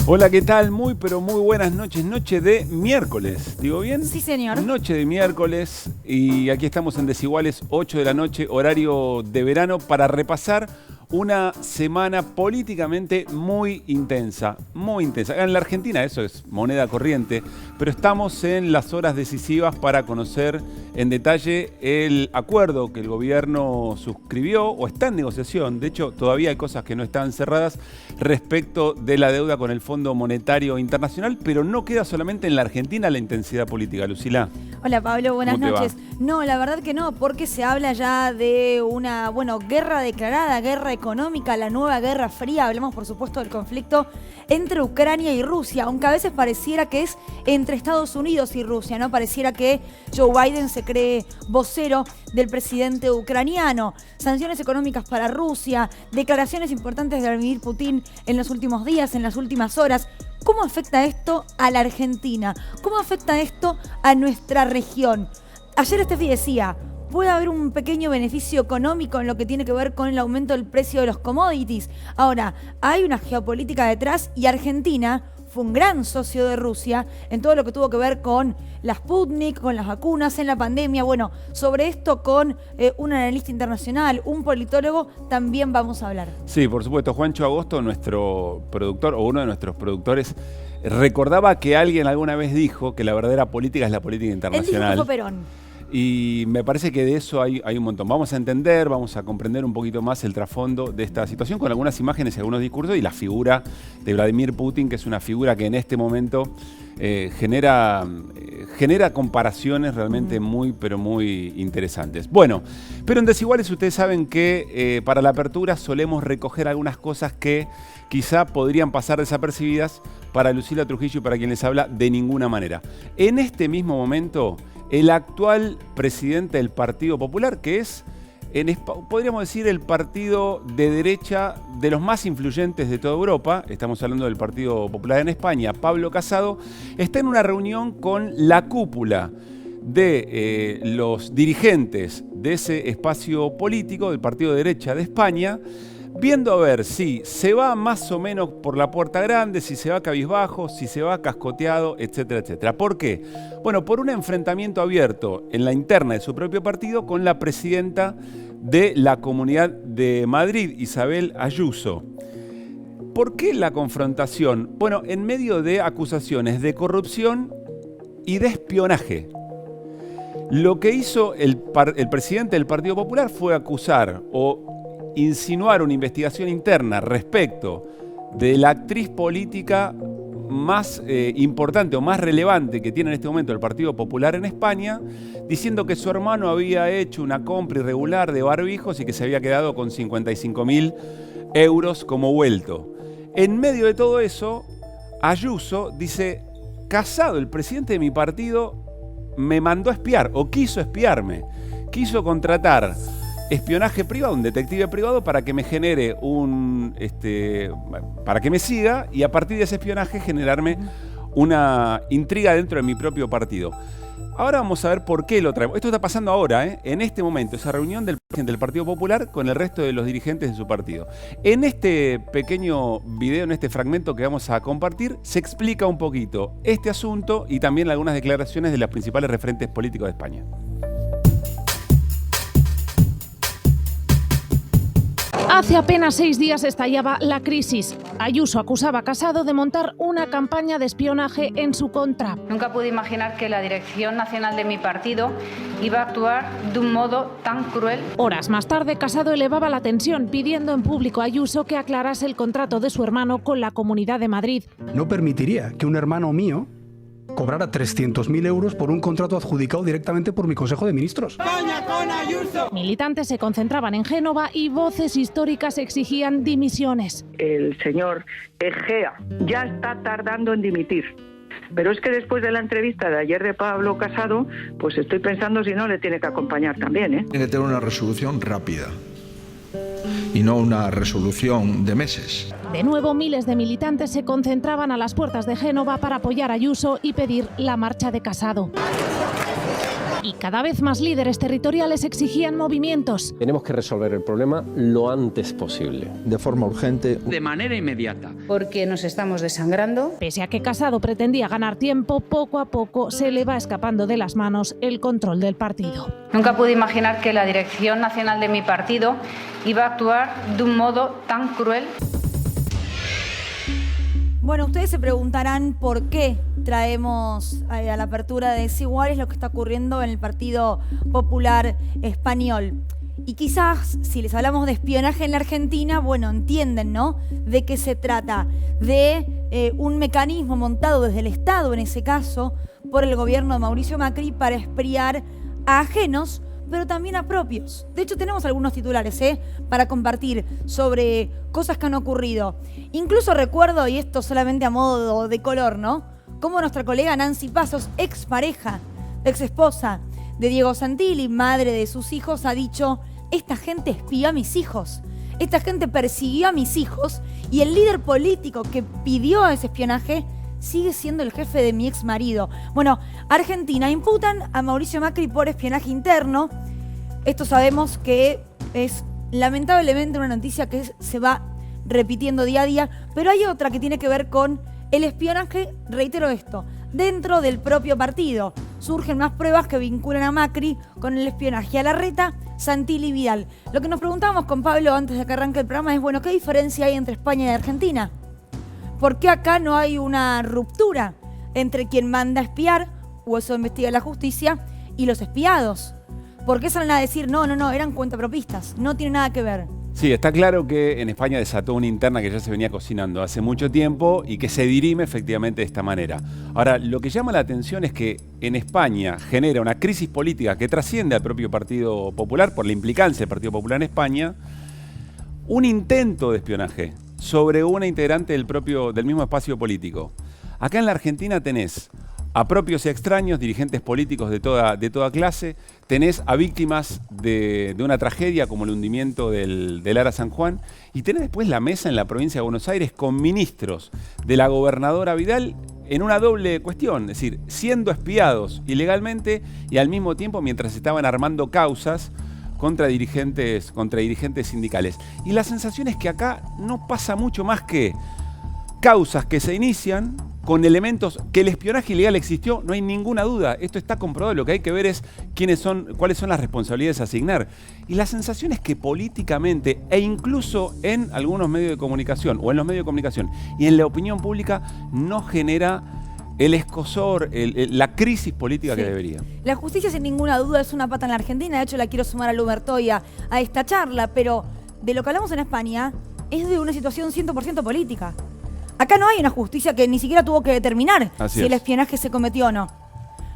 Hola, ¿qué tal? Muy, pero muy buenas noches. Noche de miércoles, ¿digo bien? Sí, señor. Noche de miércoles y aquí estamos en Desiguales, 8 de la noche, horario de verano, para repasar una semana políticamente muy intensa, muy intensa. En la Argentina eso es moneda corriente, pero estamos en las horas decisivas para conocer en detalle el acuerdo que el gobierno suscribió o está en negociación. De hecho, todavía hay cosas que no están cerradas respecto de la deuda con el Fondo Monetario Internacional, pero no queda solamente en la Argentina la intensidad política. Lucila. Hola Pablo, buenas ¿Cómo te noches. No, la verdad que no, porque se habla ya de una, guerra declarada, guerra económica, la nueva Guerra Fría. Hablamos, por supuesto, del conflicto entre Ucrania y Rusia, aunque a veces pareciera que es entre Estados Unidos y Rusia, ¿no? Pareciera que Joe Biden se cree vocero del presidente ucraniano. Sanciones económicas para Rusia, declaraciones importantes de Vladimir Putin en los últimos días, en las últimas horas. ¿Cómo afecta esto a la Argentina? ¿Cómo afecta esto a nuestra región? Ayer Steffi decía, puede haber un pequeño beneficio económico en lo que tiene que ver con el aumento del precio de los commodities. Ahora, hay una geopolítica detrás y Argentina fue un gran socio de Rusia en todo lo que tuvo que ver con la Sputnik, con las vacunas, en la pandemia. Bueno, sobre esto con un analista internacional, un politólogo, también vamos a hablar. Sí, por supuesto. Juancho Agosto, nuestro productor o uno de nuestros productores, recordaba que alguien alguna vez dijo que la verdadera política es la política internacional. Él dijo que fue Perón. Y me parece que de eso hay un montón. Vamos a entender, vamos a comprender un poquito más el trasfondo de esta situación con algunas imágenes y algunos discursos y la figura de Vladimir Putin, que es una figura que en este momento genera comparaciones realmente muy, pero muy interesantes. Bueno, pero en Desiguales ustedes saben que para la apertura solemos recoger algunas cosas que quizá podrían pasar desapercibidas para Lucila Trujillo y para quien les habla de ninguna manera. En este mismo momento, el actual presidente del Partido Popular, que es, podríamos decir, el partido de derecha de los más influyentes de toda Europa, estamos hablando del Partido Popular en España, Pablo Casado, está en una reunión con la cúpula de los dirigentes de ese espacio político, del Partido de Derecha de España, viendo a ver si se va más o menos por la puerta grande, si se va cabizbajo, si se va cascoteado, etcétera, etcétera. ¿Por qué? Bueno, por un enfrentamiento abierto en la interna de su propio partido con la presidenta de la Comunidad de Madrid, Isabel Ayuso. ¿Por qué la confrontación? Bueno, en medio de acusaciones de corrupción y de espionaje. Lo que hizo el presidente del Partido Popular fue acusar o insinuar una investigación interna respecto de la actriz política más importante o más relevante que tiene en este momento el Partido Popular en España, diciendo que su hermano había hecho una compra irregular de barbijos y que se había quedado con 55.000 euros como vuelto. En medio de todo eso, Ayuso dice, Casado, el presidente de mi partido, me mandó a espiar o quiso espiarme, quiso contratar espionaje privado, un detective privado para que me genere para que me siga y a partir de ese espionaje generarme una intriga dentro de mi propio partido. Ahora vamos a ver por qué lo traemos. Esto está pasando ahora, en este momento, esa reunión del presidente del Partido Popular con el resto de los dirigentes de su partido. En este pequeño video, en este fragmento que vamos a compartir, se explica un poquito este asunto y también algunas declaraciones de los principales referentes políticos de España. Hace apenas 6 días estallaba la crisis. Ayuso acusaba a Casado de montar una campaña de espionaje en su contra. Nunca pude imaginar que la dirección nacional de mi partido iba a actuar de un modo tan cruel. Horas más tarde, Casado elevaba la tensión, pidiendo en público a Ayuso que aclarase el contrato de su hermano con la Comunidad de Madrid. No permitiría que un hermano mío cobrara 300.000 euros por un contrato adjudicado directamente por mi Consejo de Ministros. ¡España con Ayuso! Militantes se concentraban en Génova y voces históricas exigían dimisiones. El señor Egea ya está tardando en dimitir. Pero es que después de la entrevista de ayer de Pablo Casado, pues estoy pensando si no le tiene que acompañar también, ¿eh? Tiene que tener una resolución rápida y no una resolución de meses. De nuevo, miles de militantes se concentraban a las puertas de Génova para apoyar a Ayuso y pedir la marcha de Casado. Y cada vez más líderes territoriales exigían movimientos. Tenemos que resolver el problema lo antes posible. De forma urgente. De manera inmediata. Porque nos estamos desangrando. Pese a que Casado pretendía ganar tiempo, poco a poco se le va escapando de las manos el control del partido. Nunca pude imaginar que la dirección nacional de mi partido iba a actuar de un modo tan cruel. Bueno, ustedes se preguntarán por qué traemos a la apertura de Desiguales lo que está ocurriendo en el Partido Popular Español. Y quizás, si les hablamos de espionaje en la Argentina, bueno, entienden, ¿no?, de qué se trata. De un mecanismo montado desde el Estado, en ese caso, por el gobierno de Mauricio Macri para espiar a ajenos, pero también a propios. De hecho, tenemos algunos titulares para compartir sobre cosas que han ocurrido. Incluso recuerdo, y esto solamente a modo de color, ¿no?, cómo nuestra colega Nancy Pasos, expareja, exesposa de Diego Santilli, madre de sus hijos, ha dicho: esta gente espió a mis hijos, esta gente persiguió a mis hijos, y el líder político que pidió ese espionaje sigue siendo el jefe de mi ex marido. Bueno, Argentina imputan a Mauricio Macri por espionaje interno. Esto sabemos que es lamentablemente una noticia que se va repitiendo día a día, pero hay otra que tiene que ver con el espionaje, reitero esto, dentro del propio partido. Surgen más pruebas que vinculan a Macri con el espionaje a Larreta, Santilli y Vidal. Lo que nos preguntábamos con Pablo antes de que arranque el programa es, bueno, ¿qué diferencia hay entre España y Argentina? ¿Por qué acá no hay una ruptura entre quien manda a espiar, o eso investiga la justicia, y los espiados? ¿Por qué salen a decir, no, eran cuentapropistas, no tiene nada que ver? Sí, está claro que en España desató una interna que ya se venía cocinando hace mucho tiempo y que se dirime efectivamente de esta manera. Ahora, lo que llama la atención es que en España genera una crisis política que trasciende al propio Partido Popular, por la implicancia del Partido Popular en España, un intento de espionaje sobre una integrante del mismo espacio político. Acá en la Argentina tenés a propios y extraños, dirigentes políticos de toda clase, tenés a víctimas de una tragedia como el hundimiento del Ara San Juan, y tenés después la mesa en la provincia de Buenos Aires con ministros de la gobernadora Vidal en una doble cuestión, es decir, siendo espiados ilegalmente y al mismo tiempo mientras estaban armando causas contra dirigentes sindicales. Y la sensación es que acá no pasa mucho más que causas que se inician con elementos que el espionaje ilegal existió, no hay ninguna duda. Esto está comprobado, lo que hay que ver es cuáles son las responsabilidades a asignar. Y la sensación es que políticamente, e incluso en algunos medios de comunicación, o en los medios de comunicación, y en la opinión pública, no genera el escozor, la crisis política que debería. La justicia, sin ninguna duda, es una pata en la Argentina. De hecho, la quiero sumar a Lu Bertoia a esta charla, pero de lo que hablamos en España es de una situación 100% política. Acá no hay una justicia que ni siquiera tuvo que determinar si el espionaje se cometió o no.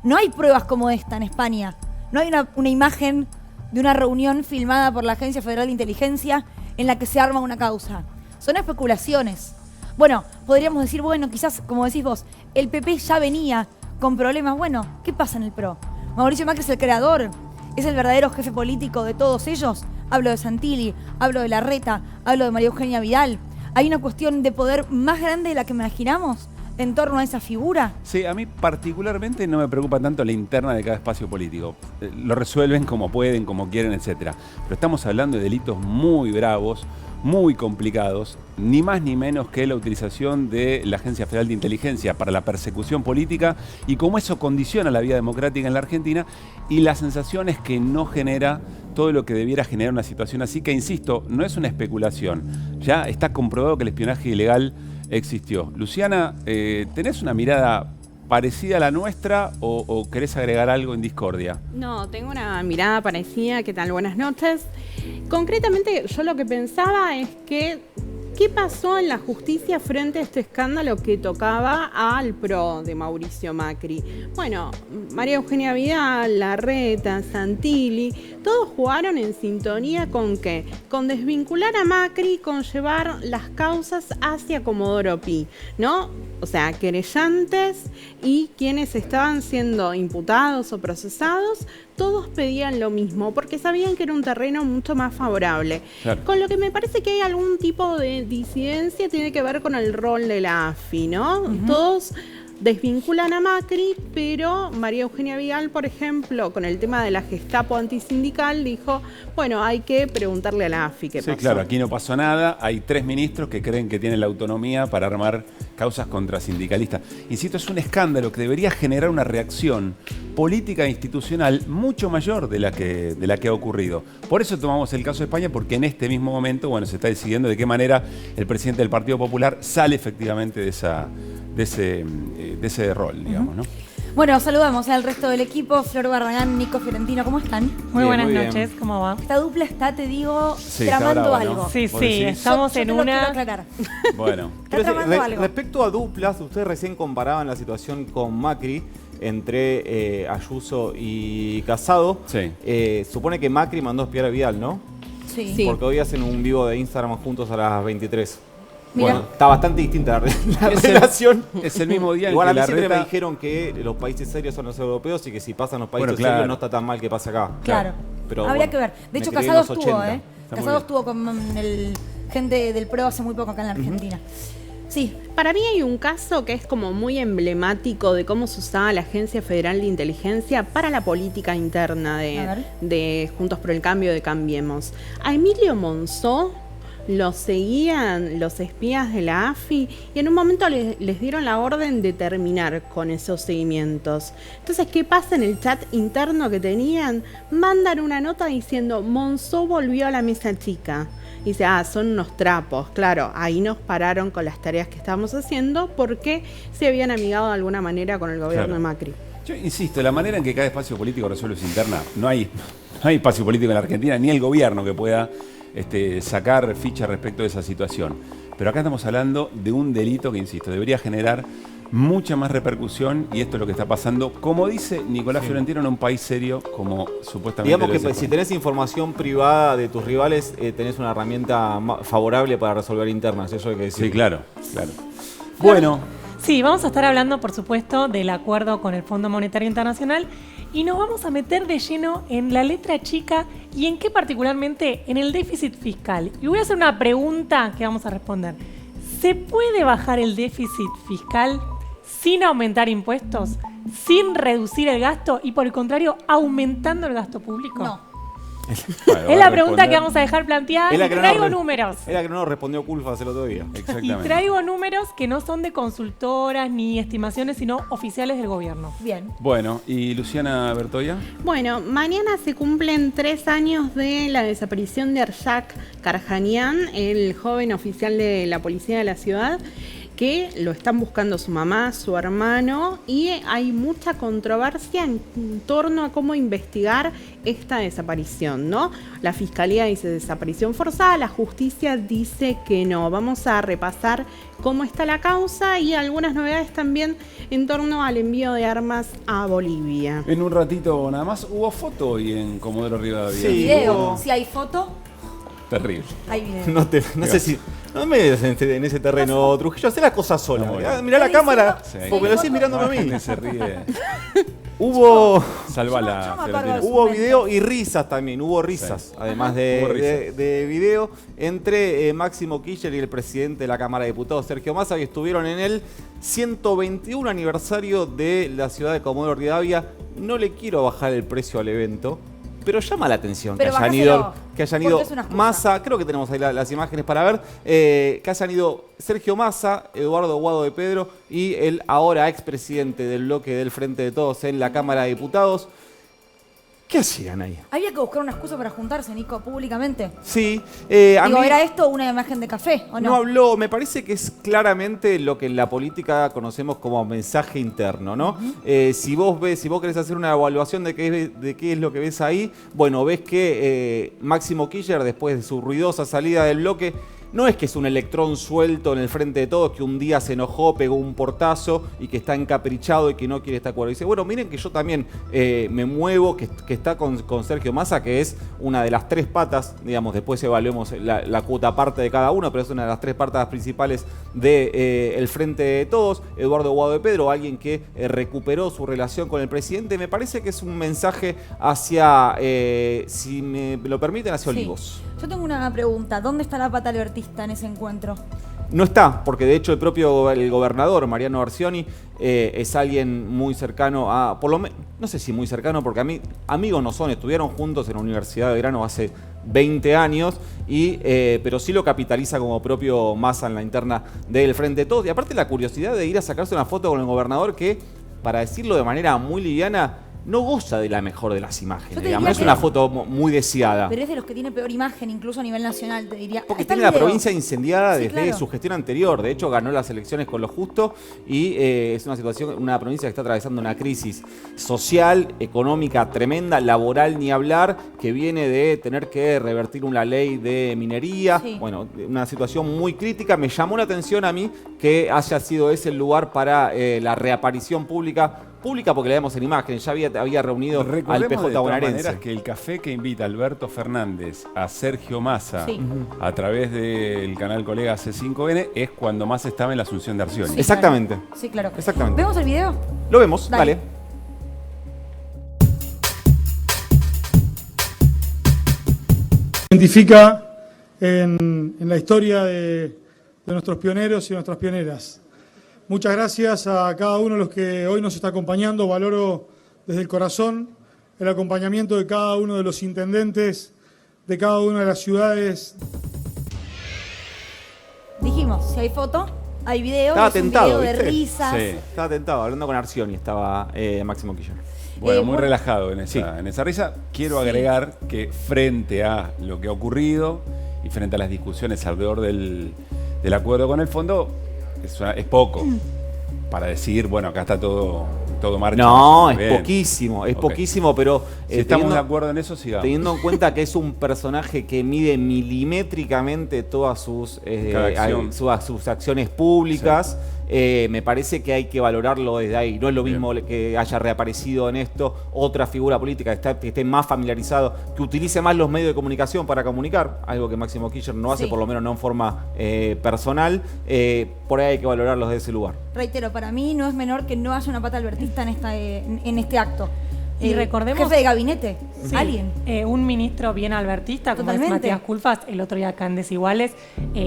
No hay pruebas como esta en España. No hay una imagen de una reunión filmada por la Agencia Federal de Inteligencia en la que se arma una causa. Son especulaciones. Bueno, podríamos decir, bueno, quizás, como decís vos, el PP ya venía con problemas. Bueno, ¿qué pasa en el PRO? Mauricio Macri es el creador, es el verdadero jefe político de todos ellos. Hablo de Santilli, hablo de Larreta, hablo de María Eugenia Vidal. ¿Hay una cuestión de poder más grande de la que imaginamos en torno a esa figura? Sí, a mí particularmente no me preocupa tanto la interna de cada espacio político. Lo resuelven como pueden, como quieren, etc. Pero estamos hablando de delitos muy bravos, muy complicados, ni más ni menos que la utilización de la Agencia Federal de Inteligencia para la persecución política y cómo eso condiciona la vida democrática en la Argentina, y la sensación es que no genera todo lo que debiera generar una situación así, que insisto, no es una especulación, ya está comprobado que el espionaje ilegal existió. Luciana, ¿tenés una mirada parecida a la nuestra o querés agregar algo en discordia? No, tengo una mirada parecida. ¿Qué tal? Buenas noches. Concretamente, yo lo que pensaba es que ¿qué pasó en la justicia frente a este escándalo que tocaba al PRO de Mauricio Macri? Bueno, María Eugenia Vidal, Larreta, Santilli, todos jugaron en sintonía con ¿qué? Con desvincular a Macri, con llevar las causas hacia Comodoro Pi, ¿no? O sea, querellantes y quienes estaban siendo imputados o procesados, todos pedían lo mismo, porque sabían que era un terreno mucho más favorable. Claro. Con lo que me parece que hay algún tipo de disidencia, tiene que ver con el rol de la AFI, ¿no? Todos desvinculan a Macri, pero María Eugenia Vidal, por ejemplo, con el tema de la Gestapo antisindical, dijo, bueno, hay que preguntarle a la AFI qué pasó. Sí, claro, aquí no pasó nada. Hay 3 ministros que creen que tienen la autonomía para armar causas contra sindicalistas. Insisto, es un escándalo que debería generar una reacción política e institucional mucho mayor de la que ha ocurrido. Por eso tomamos el caso de España, porque en este mismo momento, bueno, se está decidiendo de qué manera el presidente del Partido Popular sale efectivamente de ese rol, digamos, ¿no? Bueno, saludamos al resto del equipo, Flor Barragán, Nico Fiorentino, ¿cómo están? Muy buenas muy noches, ¿cómo va? Esta dupla está, te digo, Sí, tramando está brava, algo. ¿no? Sí, ¿Vos sí, decís? estamos Yo en te lo quiero una... aclarar. Bueno. Está tramando algo. Respecto a duplas, ustedes recién comparaban la situación con Macri entre Ayuso y Casado. Sí. Supone que Macri mandó a espiar a Vidal, ¿no? Sí. Sí. Porque hoy hacen un vivo de Instagram juntos a las 23. Mirá. Bueno, está bastante distinta la Es relación. Es el mismo día en Igual que a mí la siempre me reta... dijeron que los países serios son los europeos y que si pasan los países Bueno, claro. serios no está tan mal que pase acá. Claro. Pero Habría bueno, que ver. De me hecho, crié en Casado los estuvo, 80. ¿eh? Está muy Casado bien. estuvo con el gente del PRO hace muy poco acá en la Argentina. Sí. Para mí hay un caso que es como muy emblemático de cómo se usaba la Agencia Federal de Inteligencia para la política interna A ver. de Juntos por el Cambio, de Cambiemos. A Emilio Monzó lo seguían los espías de la AFI y en un momento les dieron la orden de terminar con esos seguimientos. Entonces, ¿qué pasa en el chat interno que tenían? Mandan una nota diciendo, Monzó volvió a la mesa chica. Y dice, son unos trapos. Claro, ahí nos pararon con las tareas que estábamos haciendo porque se habían amigado de alguna manera con el gobierno Claro. de Macri. Yo insisto, la manera en que cada espacio político resuelve su interna, no hay espacio político en la Argentina, ni el gobierno que pueda sacar ficha respecto de esa situación. Pero acá estamos hablando de un delito que, insisto, debería generar mucha más repercusión, y esto es lo que está pasando, como dice Nicolás Fiorentino, en un país serio como supuestamente Digamos lo que es si España. tenés información privada de tus rivales, tenés una herramienta favorable para resolver internas, eso hay que decir. Sí, claro, claro. Bueno, Sí, vamos a estar hablando, por supuesto, del acuerdo con el Fondo Monetario Internacional y nos vamos a meter de lleno en la letra chica y en qué particularmente en el déficit fiscal. Y voy a hacer una pregunta que vamos a responder. ¿Se puede bajar el déficit fiscal sin aumentar impuestos, sin reducir el gasto y por el contrario aumentando el gasto público? No. bueno, Es la pregunta que vamos a dejar planteada Es la y que no traigo nos- números. Es la que no nos respondió Culfas el otro día. Y Exactamente. traigo números que no son de consultoras ni estimaciones, sino oficiales del gobierno. Bien. Bueno, ¿y Luciana Bertoya? Bueno, mañana se cumplen 3 años de la desaparición de Arshak Karjanian, el joven oficial de la policía de la ciudad, que lo están buscando su mamá, su hermano, y hay mucha controversia en torno a cómo investigar esta desaparición, ¿no? La fiscalía dice desaparición forzada, la justicia dice que no. Vamos a repasar cómo está la causa y algunas novedades también en torno al envío de armas a Bolivia. En un ratito nada más, hubo foto hoy en Comodoro Rivadavia. Sí. Video. hubo- Si hay foto, Terrible. hay video. No sé si. No me des en ese terreno, Trujillo. Hacé las cosas sola. No, bueno. Mirá la Estoy cámara. diciendo- Sí. Porque lo decís mirándome a La mí. gente se ríe. Hubo. Salvala, Yo me acuerdo Fiorentina. de su Hubo mente. video y risas también, hubo risas, Sí. además Hubo risas. de video, entre Máximo Kirchner y el presidente de la Cámara de Diputados, Sergio Massa, que estuvieron en el 121 aniversario de la ciudad de Comodoro Rivadavia. No le quiero bajar el precio al evento, pero llama la atención Pero que hayan bajáselo, ido porque es una excusa. Massa, creo que tenemos ahí las imágenes para ver, que hayan ido Sergio Massa, Eduardo Guado de Pedro y el ahora expresidente del bloque del Frente de Todos en la Cámara de Diputados. ¿Qué hacían ahí? Había que buscar una excusa para juntarse, Nico, públicamente. Sí, a Digo, mí ¿era esto una imagen de café o no? no habló, me parece que es claramente lo que en la política conocemos como mensaje interno, ¿no? Si vos querés hacer una evaluación de qué es lo que ves ahí, bueno, ves que Máximo Kirchner, después de su ruidosa salida del bloque, no es que es un electrón suelto en el Frente de Todos, que un día se enojó, pegó un portazo y que está encaprichado y que no quiere estar acuerdo. Dice, bueno, miren que yo también me muevo, que está con Sergio Massa, que es una de las 3 patas, digamos, después evaluemos la cuota parte de cada uno, pero es una de las 3 patas principales del Frente de Todos. Eduardo Guado de Pedro, alguien que recuperó su relación con el presidente. Me parece que es un mensaje hacia, si me lo permiten, hacia Sí. Olivos. Yo tengo una pregunta. ¿Dónde está la pata albertista en ese encuentro? no está, porque de hecho el gobernador, Mariano Arcioni, es alguien muy cercano a, por lo menos, no sé si muy cercano, porque amigos no son, estuvieron juntos en la Universidad de Belgrano hace 20 años, pero sí lo capitaliza como propio Massa en la interna del Frente de Todos. Y aparte la curiosidad de ir a sacarse una foto con el gobernador que, para decirlo de manera muy liviana, no goza de la mejor de las imágenes. Digamos, no es una foto muy deseada. Pero es de los que tiene peor imagen, incluso a nivel nacional, te diría. Porque tiene la provincia incendiada desde su gestión anterior. De hecho, ganó las elecciones con lo justo y es una provincia que está atravesando una crisis social, económica tremenda, laboral ni hablar, que viene de tener que revertir una ley de minería. Sí. Bueno, una situación muy crítica. Me llamó la atención a mí que haya sido ese el lugar para la reaparición pública porque le vemos en imágenes, ya había reunido al PJ bonaerense. Que el café que invita Alberto Fernández a Sergio Massa a través del canal colega C5N es cuando Massa estaba en la Asunción de Arcioni. Sí, exactamente. Claro. Sí, claro. Exactamente. ¿Vemos el video? Lo vemos, dale. Identifica en la historia de nuestros pioneros y nuestras pioneras. Muchas gracias a cada uno de los que hoy nos está acompañando. Valoro desde el corazón el acompañamiento de cada uno de los intendentes de cada una de las ciudades. Dijimos, si hay foto, hay video. Estaba tentado, un video de risas. Sí. Estaba tentado, hablando con Arcioni, estaba Máximo Kirchner. Bueno, muy relajado en esa risa. Quiero agregar que frente a lo que ha ocurrido y frente a las discusiones alrededor del acuerdo con el fondo, es poco para decir, bueno, acá está todo marchando. No, es poquísimo, pero si estamos de acuerdo en eso, sigamos. Teniendo en cuenta que es un personaje que mide milimétricamente todas sus acciones públicas, me parece que hay que valorarlo desde ahí. No es lo mismo que haya reaparecido en esto otra figura política que esté más familiarizado, que utilice más los medios de comunicación para comunicar, algo que Máximo Kirchner no hace, por lo menos no en forma personal. Por ahí hay que valorarlos desde ese lugar. Reitero, para mí no es menor que no haya una pata albertista en este acto. Y recordemos... Jefe de gabinete, alguien. Un ministro bien albertista, como es Matías Culfas, el otro día acá en Desiguales,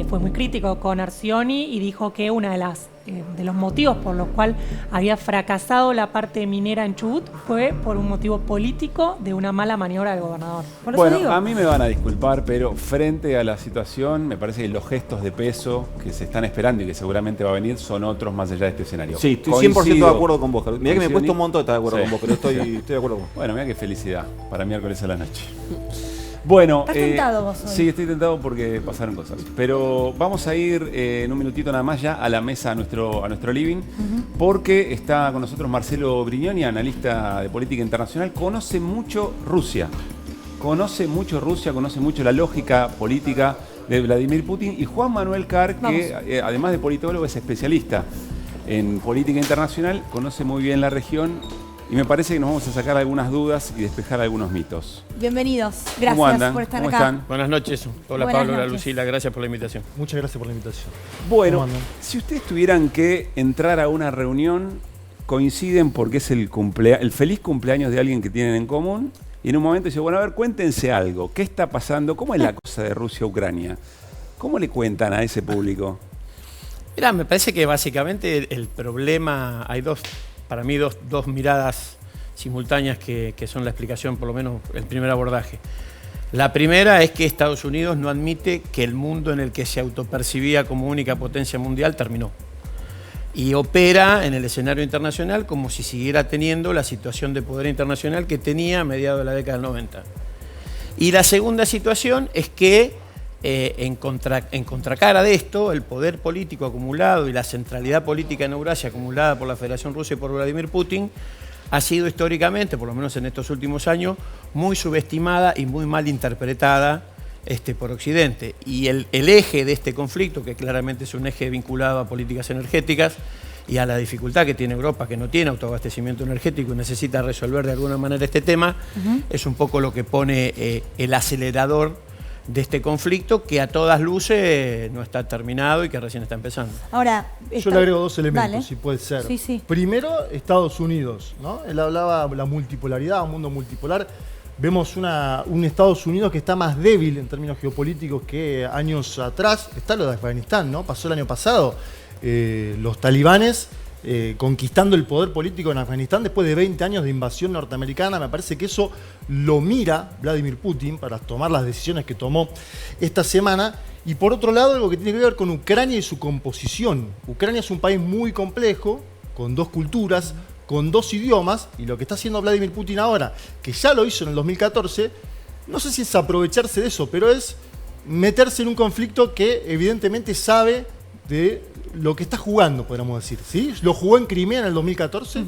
fue muy crítico con Arcioni y dijo que una de los motivos por los cuales había fracasado la parte minera en Chubut fue por un motivo político de una mala maniobra del gobernador. Bueno, a mí me van a disculpar, pero frente a la situación, me parece que los gestos de peso que se están esperando y que seguramente va a venir son otros más allá de este escenario. Sí, estoy 100% de acuerdo con vos. Mirá que me cuesta un montón estar de acuerdo con vos, pero estoy de acuerdo con vos. Bueno, mirá qué felicidad para miércoles a la noche. Bueno, ¿estás tentado vos hoy? Sí, estoy tentado porque pasaron cosas. Pero vamos a ir en un minutito nada más ya a la mesa, a nuestro living, porque está con nosotros Marcelo Brignoni, analista de política internacional. Conoce mucho Rusia, conoce mucho la lógica política de Vladimir Putin, y Juan Manuel Carr, que además de politólogo es especialista en política internacional, conoce muy bien la región. Y me parece que nos vamos a sacar algunas dudas y despejar algunos mitos. Bienvenidos. Gracias por estar acá. Están? Buenas noches. Hola Pablo, hola Lucila. Gracias por la invitación. Muchas gracias por la invitación. Bueno, si ustedes tuvieran que entrar a una reunión, coinciden porque es el feliz cumpleaños de alguien que tienen en común, y en un momento dicen, bueno, a ver, cuéntense algo. ¿Qué está pasando? ¿Cómo es la cosa de Rusia-Ucrania? ¿Cómo le cuentan a ese público? Mirá, me parece que básicamente el problema, hay para mí dos miradas simultáneas que son la explicación, por lo menos el primer abordaje. La primera es que Estados Unidos no admite que el mundo en el que se autopercibía como única potencia mundial terminó. Y opera en el escenario internacional como si siguiera teniendo la situación de poder internacional que tenía a mediados de la década del 90. Y la segunda situación es que en contracara de esto, el poder político acumulado y la centralidad política en Eurasia acumulada por la Federación Rusa y por Vladimir Putin ha sido históricamente, por lo menos en estos últimos años, muy subestimada y muy mal interpretada por Occidente. Y el eje de este conflicto, que claramente es un eje vinculado a políticas energéticas y a la dificultad que tiene Europa, que no tiene autoabastecimiento energético y necesita resolver de alguna manera este tema, es un poco lo que pone el acelerador de este conflicto, que a todas luces no está terminado y que recién está empezando. Ahora, yo le agrego dos elementos, si puede ser. Sí. Primero, Estados Unidos, ¿no? Él hablaba de la multipolaridad, un mundo multipolar. Vemos un Estados Unidos que está más débil en términos geopolíticos que años atrás. Está lo de Afganistán, ¿no? Pasó el año pasado. Los talibanes conquistando el poder político en Afganistán después de 20 años de invasión norteamericana. Me parece que eso lo mira Vladimir Putin para tomar las decisiones que tomó esta semana. Y por otro lado, algo que tiene que ver con Ucrania y su composición. Ucrania es un país muy complejo, con 2 culturas, con 2 idiomas, y lo que está haciendo Vladimir Putin ahora, que ya lo hizo en el 2014, no sé si es aprovecharse de eso, pero es meterse en un conflicto que evidentemente sabe de lo que está jugando, podríamos decir, ¿sí? Lo jugó en Crimea en el 2014,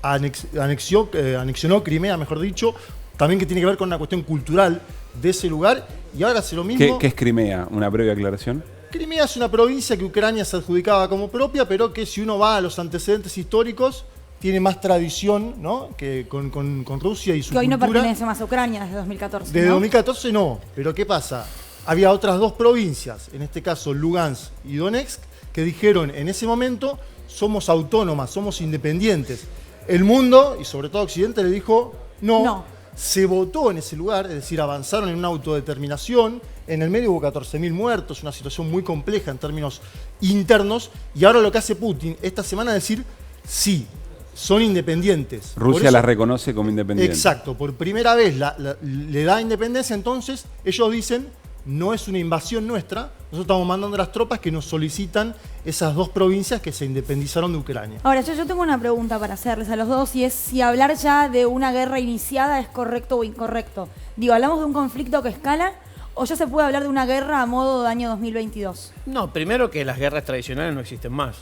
anexionó Crimea, mejor dicho, también que tiene que ver con una cuestión cultural de ese lugar, y ahora hace lo mismo. ¿Qué es Crimea? Una breve aclaración. Crimea es una provincia que Ucrania se adjudicaba como propia, pero que si uno va a los antecedentes históricos, tiene más tradición, ¿no? Que con Rusia y su cultura. Que hoy no pertenece más a Ucrania desde 2014, Desde 2014 no, pero ¿qué pasa? Había otras 2 provincias, en este caso Lugansk y Donetsk, que dijeron en ese momento, somos autónomas, somos independientes. El mundo, y sobre todo Occidente, le dijo no. Se votó en ese lugar, es decir, avanzaron en una autodeterminación. En el medio hubo 14.000 muertos, una situación muy compleja en términos internos. Y ahora lo que hace Putin esta semana es decir, sí, son independientes. Rusia las reconoce como independientes. Exacto, por primera vez le da independencia, entonces ellos dicen, no es una invasión nuestra, nosotros estamos mandando las tropas que nos solicitan esas 2 provincias que se independizaron de Ucrania. Ahora, yo tengo una pregunta para hacerles a los dos, y es si hablar ya de una guerra iniciada es correcto o incorrecto. Digo, ¿hablamos de un conflicto que escala o ya se puede hablar de una guerra a modo de año 2022? No, primero que las guerras tradicionales no existen más.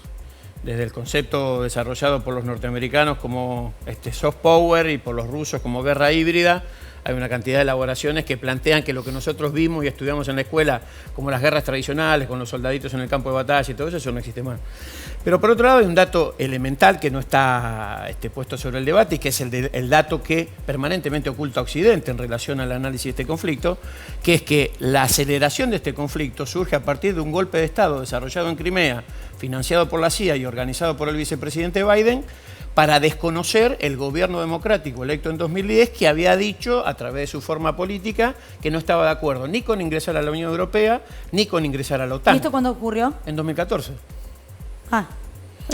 Desde el concepto desarrollado por los norteamericanos como soft power y por los rusos como guerra híbrida, hay una cantidad de elaboraciones que plantean que lo que nosotros vimos y estudiamos en la escuela, como las guerras tradicionales, con los soldaditos en el campo de batalla y todo eso no existe más. Pero por otro lado hay un dato elemental que no está puesto sobre el debate y que es el dato que permanentemente oculta Occidente en relación al análisis de este conflicto, que es que la aceleración de este conflicto surge a partir de un golpe de Estado desarrollado en Crimea, financiado por la CIA y organizado por el vicepresidente Biden, para desconocer el gobierno democrático electo en 2010 que había dicho a través de su forma política que no estaba de acuerdo ni con ingresar a la Unión Europea ni con ingresar a la OTAN. ¿Y esto cuándo ocurrió? En 2014.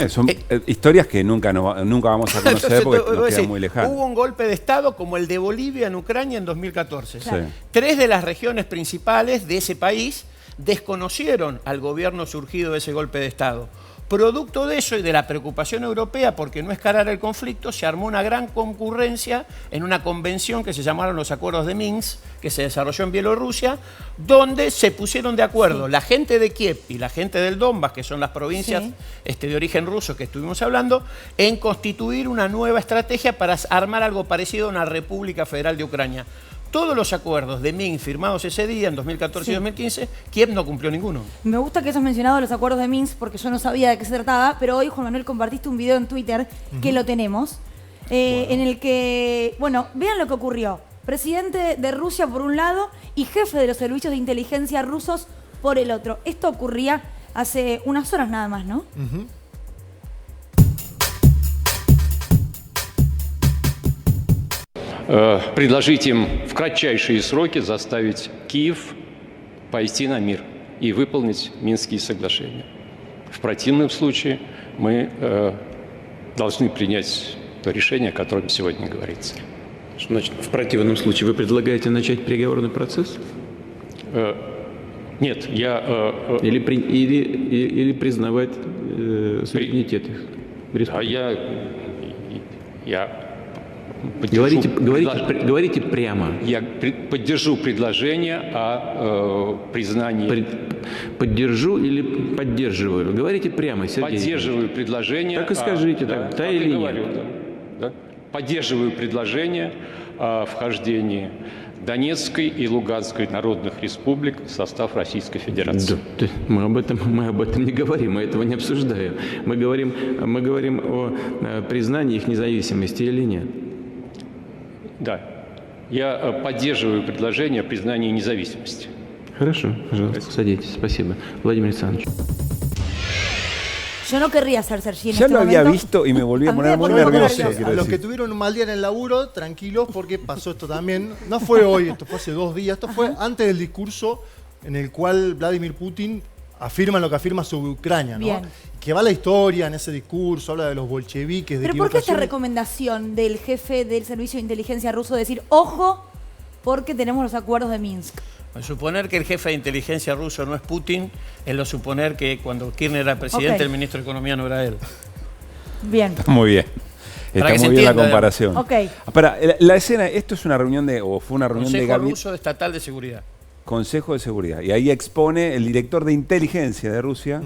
Son historias que nunca vamos a conocer porque nos quedan muy lejanas. Hubo un golpe de Estado como el de Bolivia en Ucrania en 2014. Claro. 3 de las regiones principales de ese país desconocieron al gobierno surgido de ese golpe de Estado. Producto de eso y de la preocupación europea porque no escalar el conflicto, se armó una gran concurrencia en una convención que se llamaron los Acuerdos de Minsk, que se desarrolló en Bielorrusia, donde se pusieron de acuerdo la gente de Kiev y la gente del Donbass, que son las provincias de origen ruso que estuvimos hablando, en constituir una nueva estrategia para armar algo parecido a una República Federal de Ucrania. Todos los acuerdos de Minsk firmados ese día, en 2014 y 2015, Kiev no cumplió ninguno. Me gusta que hayas mencionado los acuerdos de Minsk porque yo no sabía de qué se trataba, pero hoy, Juan Manuel, compartiste un video en Twitter que lo tenemos, en el que, vean lo que ocurrió. Presidente de Rusia por un lado y jefe de los servicios de inteligencia rusos por el otro. Esto ocurría hace unas horas nada más, ¿no? Предложить им в кратчайшие сроки заставить Киев пойти на мир и выполнить Минские соглашения. В противном случае мы должны принять то решение, о котором сегодня говорится. Что значит в противном случае? Вы предлагаете начать переговорный процесс? Нет, я... Или признавать суверенитет их? Говорите прямо. Я поддержу предложение о признании... Поддержу или поддерживаю? Говорите прямо, Сергей. Поддерживаю предложение... Так и скажите, да или нет. Да. Поддерживаю предложение о вхождении Донецкой и Луганской народных республик в состав Российской Федерации. Да, мы об этом не говорим, мы этого не обсуждаем. Мы говорим о признании их независимости или нет. Да, я поддерживаю предложение о признании независимости. Хорошо, пожалуйста, садитесь. Спасибо. Владимир Александрович. Yo no querría ser Sergi en Ya este lo había momento. visto y me volví a poner muy me pongo nervioso. nerviosa. quiero A los decir. que tuvieron un mal día en el laburo, tranquilos, porque pasó esto también. No fue hoy, esto fue hace 2 días. Esto fue antes del discurso en el cual Vladimir Putin afirma lo que afirma sobre Ucrania, ¿no? Bien. Que va la historia en ese discurso, habla de los bolcheviques, de Pero ¿por qué esta equivocaciones. recomendación del jefe del servicio de inteligencia ruso de decir, ojo, porque tenemos los acuerdos de Minsk? Suponer que el jefe de inteligencia ruso no es Putin es lo suponer que cuando Kirchner era presidente, Ok. el ministro de Economía no era él. Bien. Está muy bien. Para Está que se muy bien la entienda, comparación. Ok. Para, la escena, esto es una reunión o fue una reunión de Consejo gabinete. Ruso Estatal de Seguridad. Consejo de Seguridad. Y ahí expone el director de inteligencia de Rusia.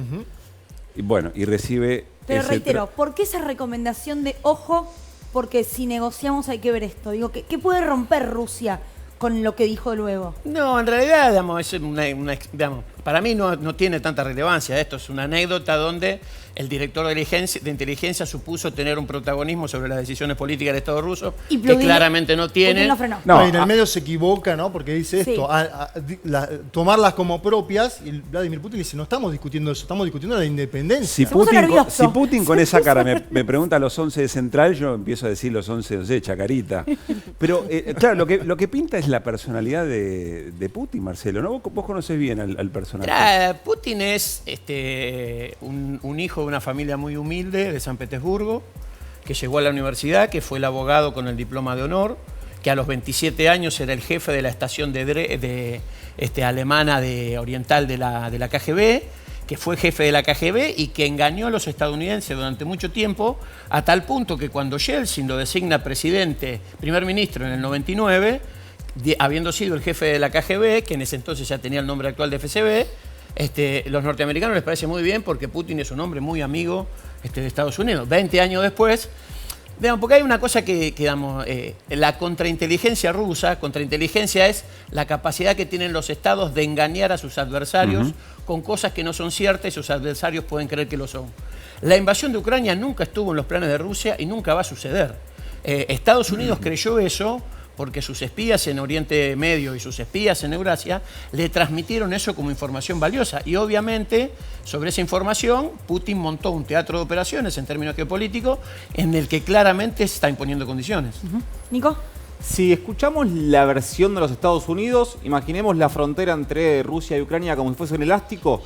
Y bueno, y recibe. Pero ese reitero, ¿por qué esa recomendación de ojo? Porque si negociamos hay que ver esto. Digo, ¿qué puede romper Rusia con lo que dijo luego? No, en realidad, digamos, es digamos, para mí no tiene tanta relevancia. Esto es una anécdota donde el director de inteligencia supuso tener un protagonismo sobre las decisiones políticas del Estado ruso, Y que Putin- claramente no tiene. Putin lo frenó. No, y en el medio se equivoca, ¿no? Porque dice Sí. esto, tomarlas como propias, y Vladimir Putin dice, no estamos discutiendo eso, estamos discutiendo la independencia. Si Putin con esa cara me pregunta a los 11 de Central, yo empiezo a decir los 11 de Chacarita. Pero claro, lo que pinta es la personalidad de Putin, Marcelo, ¿no? Vos conocés bien al personaje. Putin es un hijo de una familia muy humilde de San Petersburgo, que llegó a la universidad, que fue el abogado con el diploma de honor, que a los 27 años era el jefe de la estación alemana oriental de la KGB, que fue jefe de la KGB y que engañó a los estadounidenses durante mucho tiempo, a tal punto que cuando Yeltsin lo designa primer ministro en el 99, habiendo sido el jefe de la KGB, que en ese entonces ya tenía el nombre actual de FSB, los norteamericanos les parece muy bien porque Putin es un hombre muy amigo de Estados Unidos. 20 años después, digamos, porque hay una cosa que digamos, la contrainteligencia rusa, contrainteligencia es la capacidad que tienen los estados de engañar a sus adversarios con cosas que no son ciertas y sus adversarios pueden creer que lo son. La invasión de Ucrania nunca estuvo en los planes de Rusia y nunca va a suceder. Estados Unidos creyó eso porque sus espías en Oriente Medio y sus espías en Eurasia le transmitieron eso como información valiosa. Y obviamente, sobre esa información, Putin montó un teatro de operaciones en términos geopolíticos en el que claramente se está imponiendo condiciones. Nico. Si escuchamos la versión de los Estados Unidos, imaginemos la frontera entre Rusia y Ucrania como si fuese un elástico.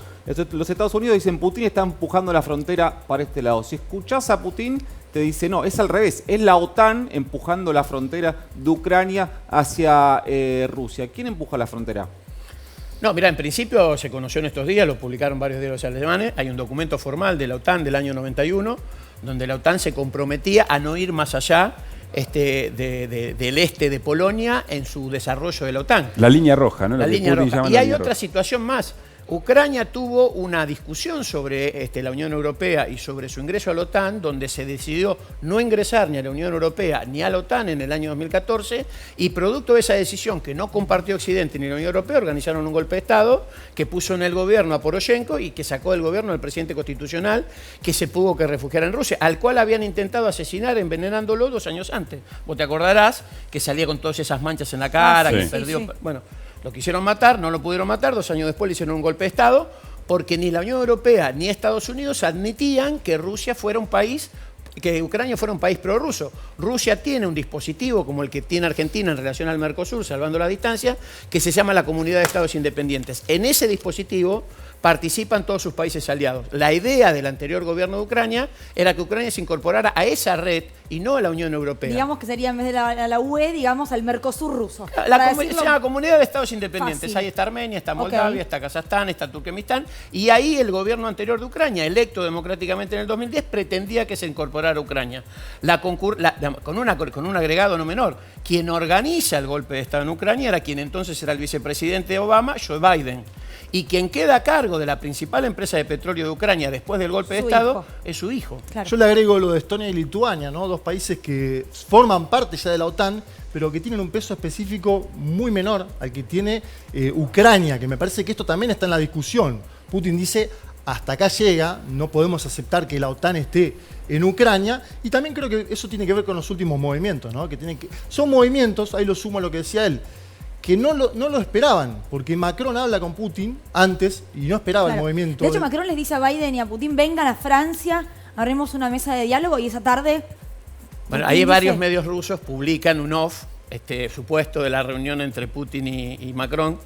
Los Estados Unidos dicen Putin está empujando la frontera para este lado. Si escuchás a Putin, te dice no, es al revés. Es la OTAN empujando la frontera de Ucrania hacia Rusia. ¿Quién empuja la frontera? No, mira, en principio se conoció en estos días, lo publicaron varios diarios alemanes, hay un documento formal de la OTAN del año 91, donde la OTAN se comprometía a no ir más allá del este de Polonia en su desarrollo de la OTAN. La línea roja, ¿no? La Lo que línea Putin roja. llama Y la hay línea otra roja. situación más. Ucrania tuvo una discusión sobre la Unión Europea y sobre su ingreso a la OTAN, donde se decidió no ingresar ni a la Unión Europea ni a la OTAN en el año 2014, y producto de esa decisión que no compartió Occidente ni la Unión Europea, organizaron un golpe de Estado que puso en el gobierno a Poroshenko y que sacó del gobierno al presidente constitucional, que se tuvo que refugiar en Rusia, al cual habían intentado asesinar envenenándolo 2 años antes. Vos te acordarás que salía con todas esas manchas en la cara, que perdió... Sí. Bueno, lo quisieron matar, no lo pudieron matar, 2 años después le hicieron un golpe de Estado, porque ni la Unión Europea ni Estados Unidos admitían que Rusia fuera un país, que Ucrania fuera un país prorruso. Rusia tiene un dispositivo como el que tiene Argentina en relación al Mercosur, salvando la distancia, que se llama la Comunidad de Estados Independientes. En ese dispositivo participan todos sus países aliados. La idea del anterior gobierno de Ucrania era que Ucrania se incorporara a esa red y no a la Unión Europea. Digamos que sería en vez de la UE, digamos al Mercosur ruso. Se llama Comunidad de Estados Independientes. Ahí está Armenia, está Moldavia, está Kazajstán, está Turkmenistán. Y ahí el gobierno anterior de Ucrania, electo democráticamente en el 2010, pretendía que se incorporara a Ucrania. Con un agregado no menor. Quien organiza el golpe de Estado en Ucrania era quien entonces era el vicepresidente de Obama, Joe Biden. Y quien queda a cargo de la principal empresa de petróleo de Ucrania después del golpe de Estado es su hijo. Claro. Yo le agrego lo de Estonia y Lituania, ¿no? 2 países que forman parte ya de la OTAN, pero que tienen un peso específico muy menor al que tiene Ucrania, que me parece que esto también está en la discusión. Putin dice, hasta acá llega, no podemos aceptar que la OTAN esté en Ucrania, y también creo que eso tiene que ver con los últimos movimientos, ¿no? Son movimientos, ahí lo sumo a lo que decía él, que no lo esperaban, porque Macron habla con Putin antes y no esperaba el movimiento. De hecho, Macron les dice a Biden y a Putin, vengan a Francia, haremos una mesa de diálogo y esa tarde... Bueno, ahí varios medios rusos publican un off supuesto de la reunión entre Putin y Macron,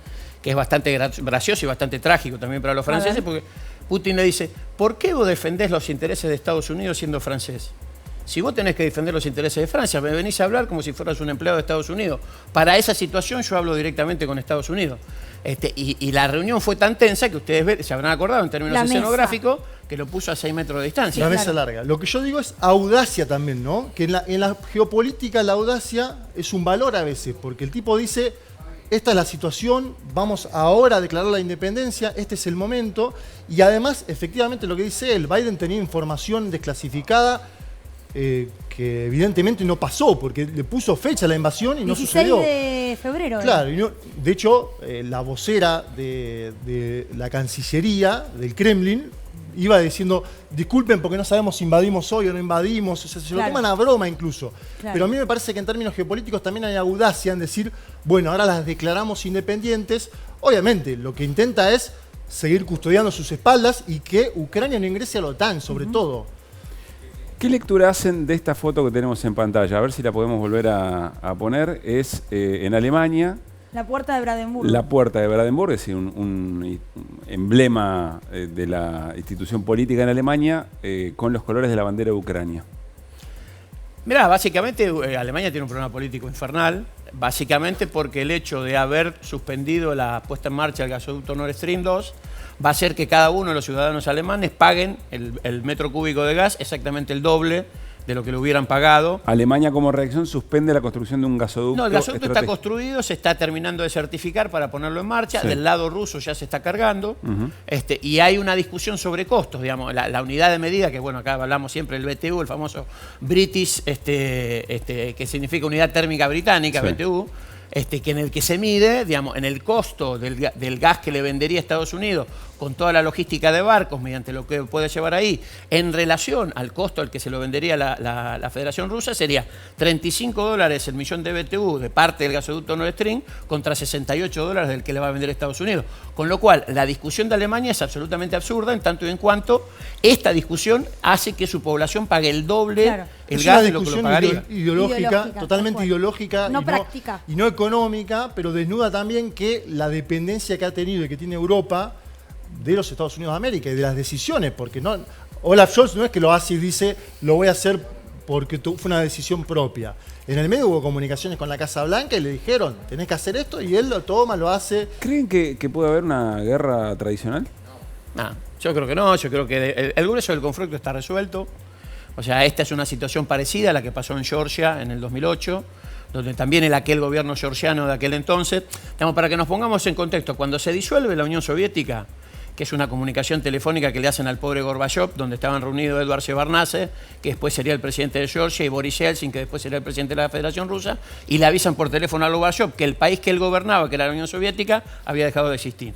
que es bastante gracioso y bastante trágico también para los franceses, porque Putin le dice, ¿por qué vos defendés los intereses de Estados Unidos siendo francés? Si vos tenés que defender los intereses de Francia, me venís a hablar como si fueras un empleado de Estados Unidos. Para esa situación yo hablo directamente con Estados Unidos. Y la reunión fue tan tensa que ustedes se habrán acordado en términos escenográficos que lo puso a 6 metros de distancia. La mesa larga. Lo que yo digo es audacia también, ¿no? Que en la geopolítica la audacia es un valor a veces, porque el tipo dice, esta es la situación, vamos ahora a declarar la independencia, este es el momento, y además, efectivamente, lo que dice él, Biden tenía información desclasificada que evidentemente no pasó, porque le puso fecha a la invasión y no sucedió. 16 de febrero. Claro, y de hecho, la vocera de la Cancillería, del Kremlin, iba diciendo, disculpen porque no sabemos si invadimos hoy o no invadimos, o sea, se lo toman a broma incluso. Claro. Pero a mí me parece que en términos geopolíticos también hay audacia en decir, bueno, ahora las declaramos independientes. Obviamente, lo que intenta es seguir custodiando sus espaldas y que Ucrania no ingrese a la OTAN, sobre todo. ¿Qué lectura hacen de esta foto que tenemos en pantalla? A ver si la podemos volver a poner. Es en Alemania. La puerta de Brandenburgo. La puerta de Brandenburgo, es decir, un emblema de la institución política en Alemania con los colores de la bandera de Ucrania. Mirá, básicamente Alemania tiene un problema político infernal, básicamente porque el hecho de haber suspendido la puesta en marcha del gasoducto Nord Stream 2 va a hacer que cada uno de los ciudadanos alemanes paguen el metro cúbico de gas exactamente el doble de lo que le hubieran pagado. Alemania como reacción suspende la construcción de un gasoducto. No, el gasoducto está construido, se está terminando de certificar para ponerlo en marcha, del lado ruso ya se está cargando, y hay una discusión sobre costos, digamos, la unidad de medida, que bueno, acá hablamos siempre del BTU, el famoso British, que significa unidad térmica británica, BTU, que en el que se mide, digamos, en el costo del gas que le vendería a Estados Unidos con toda la logística de barcos mediante lo que puede llevar ahí, en relación al costo al que se lo vendería la Federación Rusa, sería $35 el millón de BTU de parte del gasoducto Nord Stream contra $68 del que le va a vender Estados Unidos. Con lo cual, la discusión de Alemania es absolutamente absurda en tanto y en cuanto esta discusión hace que su población pague el doble el gas de lo que lo pagaría. Ideológica, totalmente ideológica no práctica. Y no económica, pero desnuda también que la dependencia que ha tenido y que tiene Europa de los Estados Unidos de América y de las decisiones, porque no, Olaf Scholz no es que lo hace y dice lo voy a hacer porque fue una decisión propia. En el medio hubo comunicaciones con la Casa Blanca y le dijeron tenés que hacer esto y él lo toma, lo hace. ¿Creen que puede haber una guerra tradicional? No, yo creo que no, yo creo que el grueso del conflicto está resuelto. O sea, esta es una situación parecida a la que pasó en Georgia en el 2008, donde también aquel gobierno georgiano de aquel entonces, digamos, para que nos pongamos en contexto, cuando se disuelve la Unión Soviética, que es una comunicación telefónica que le hacen al pobre Gorbachev, donde estaban reunidos Eduard Shevardnadze, que después sería el presidente de Georgia, y Boris Yeltsin, que después sería el presidente de la Federación Rusa, y le avisan por teléfono a Gorbachev que el país que él gobernaba, que era la Unión Soviética, había dejado de existir.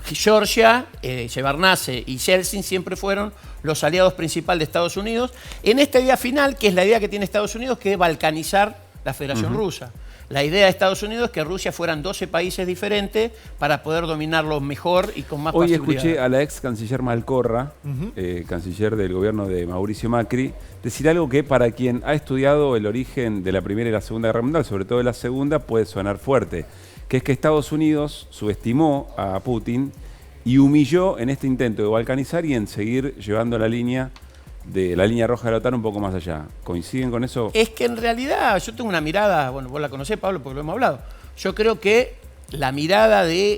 Georgia, Shevardnadze y Yeltsin siempre fueron los aliados principales de Estados Unidos en esta idea final, que es la idea que tiene Estados Unidos, que es balcanizar la Federación Rusa. La idea de Estados Unidos es que Rusia fueran 12 países diferentes para poder dominarlos mejor y con más Hoy facilidad. Escuché a la ex canciller Malcorra, canciller del gobierno de Mauricio Macri, decir algo que para quien ha estudiado el origen de la Primera y la Segunda Guerra Mundial, sobre todo de la Segunda, puede sonar fuerte, que es que Estados Unidos subestimó a Putin y humilló en este intento de balcanizar y en seguir llevando la línea roja de la OTAN un poco más allá. ¿Coinciden con eso? Es que en realidad yo tengo una mirada, bueno, vos la conocés, Pablo, porque lo hemos hablado. Yo creo que la mirada de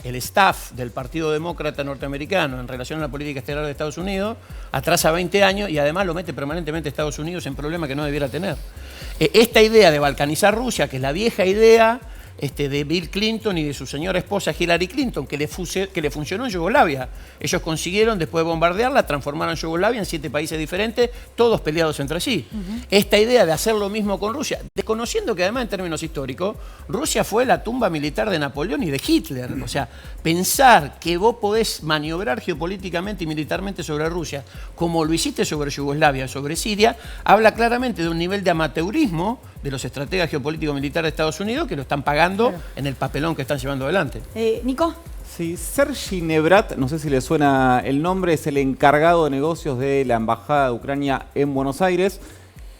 el staff del Partido Demócrata norteamericano en relación a la política exterior de Estados Unidos atrasa 20 años y además lo mete permanentemente a Estados Unidos en problemas que no debiera tener. Esta idea de balcanizar Rusia, que es la vieja idea de Bill Clinton y de su señora esposa Hillary Clinton, que le funcionó en Yugoslavia. Ellos consiguieron, después de bombardearla, transformaron Yugoslavia en 7 países diferentes, todos peleados entre sí. Esta idea de hacer lo mismo con Rusia, desconociendo que además en términos históricos, Rusia fue la tumba militar de Napoleón y de Hitler. O sea, pensar que vos podés maniobrar geopolíticamente y militarmente sobre Rusia, como lo hiciste sobre Yugoslavia, sobre Siria, habla claramente de un nivel de amateurismo de los estrategas geopolíticos militares de Estados Unidos que lo están pagando en el papelón que están llevando adelante. Nico. Sí, Sergi Nebrat, no sé si le suena el nombre, es el encargado de negocios de la Embajada de Ucrania en Buenos Aires.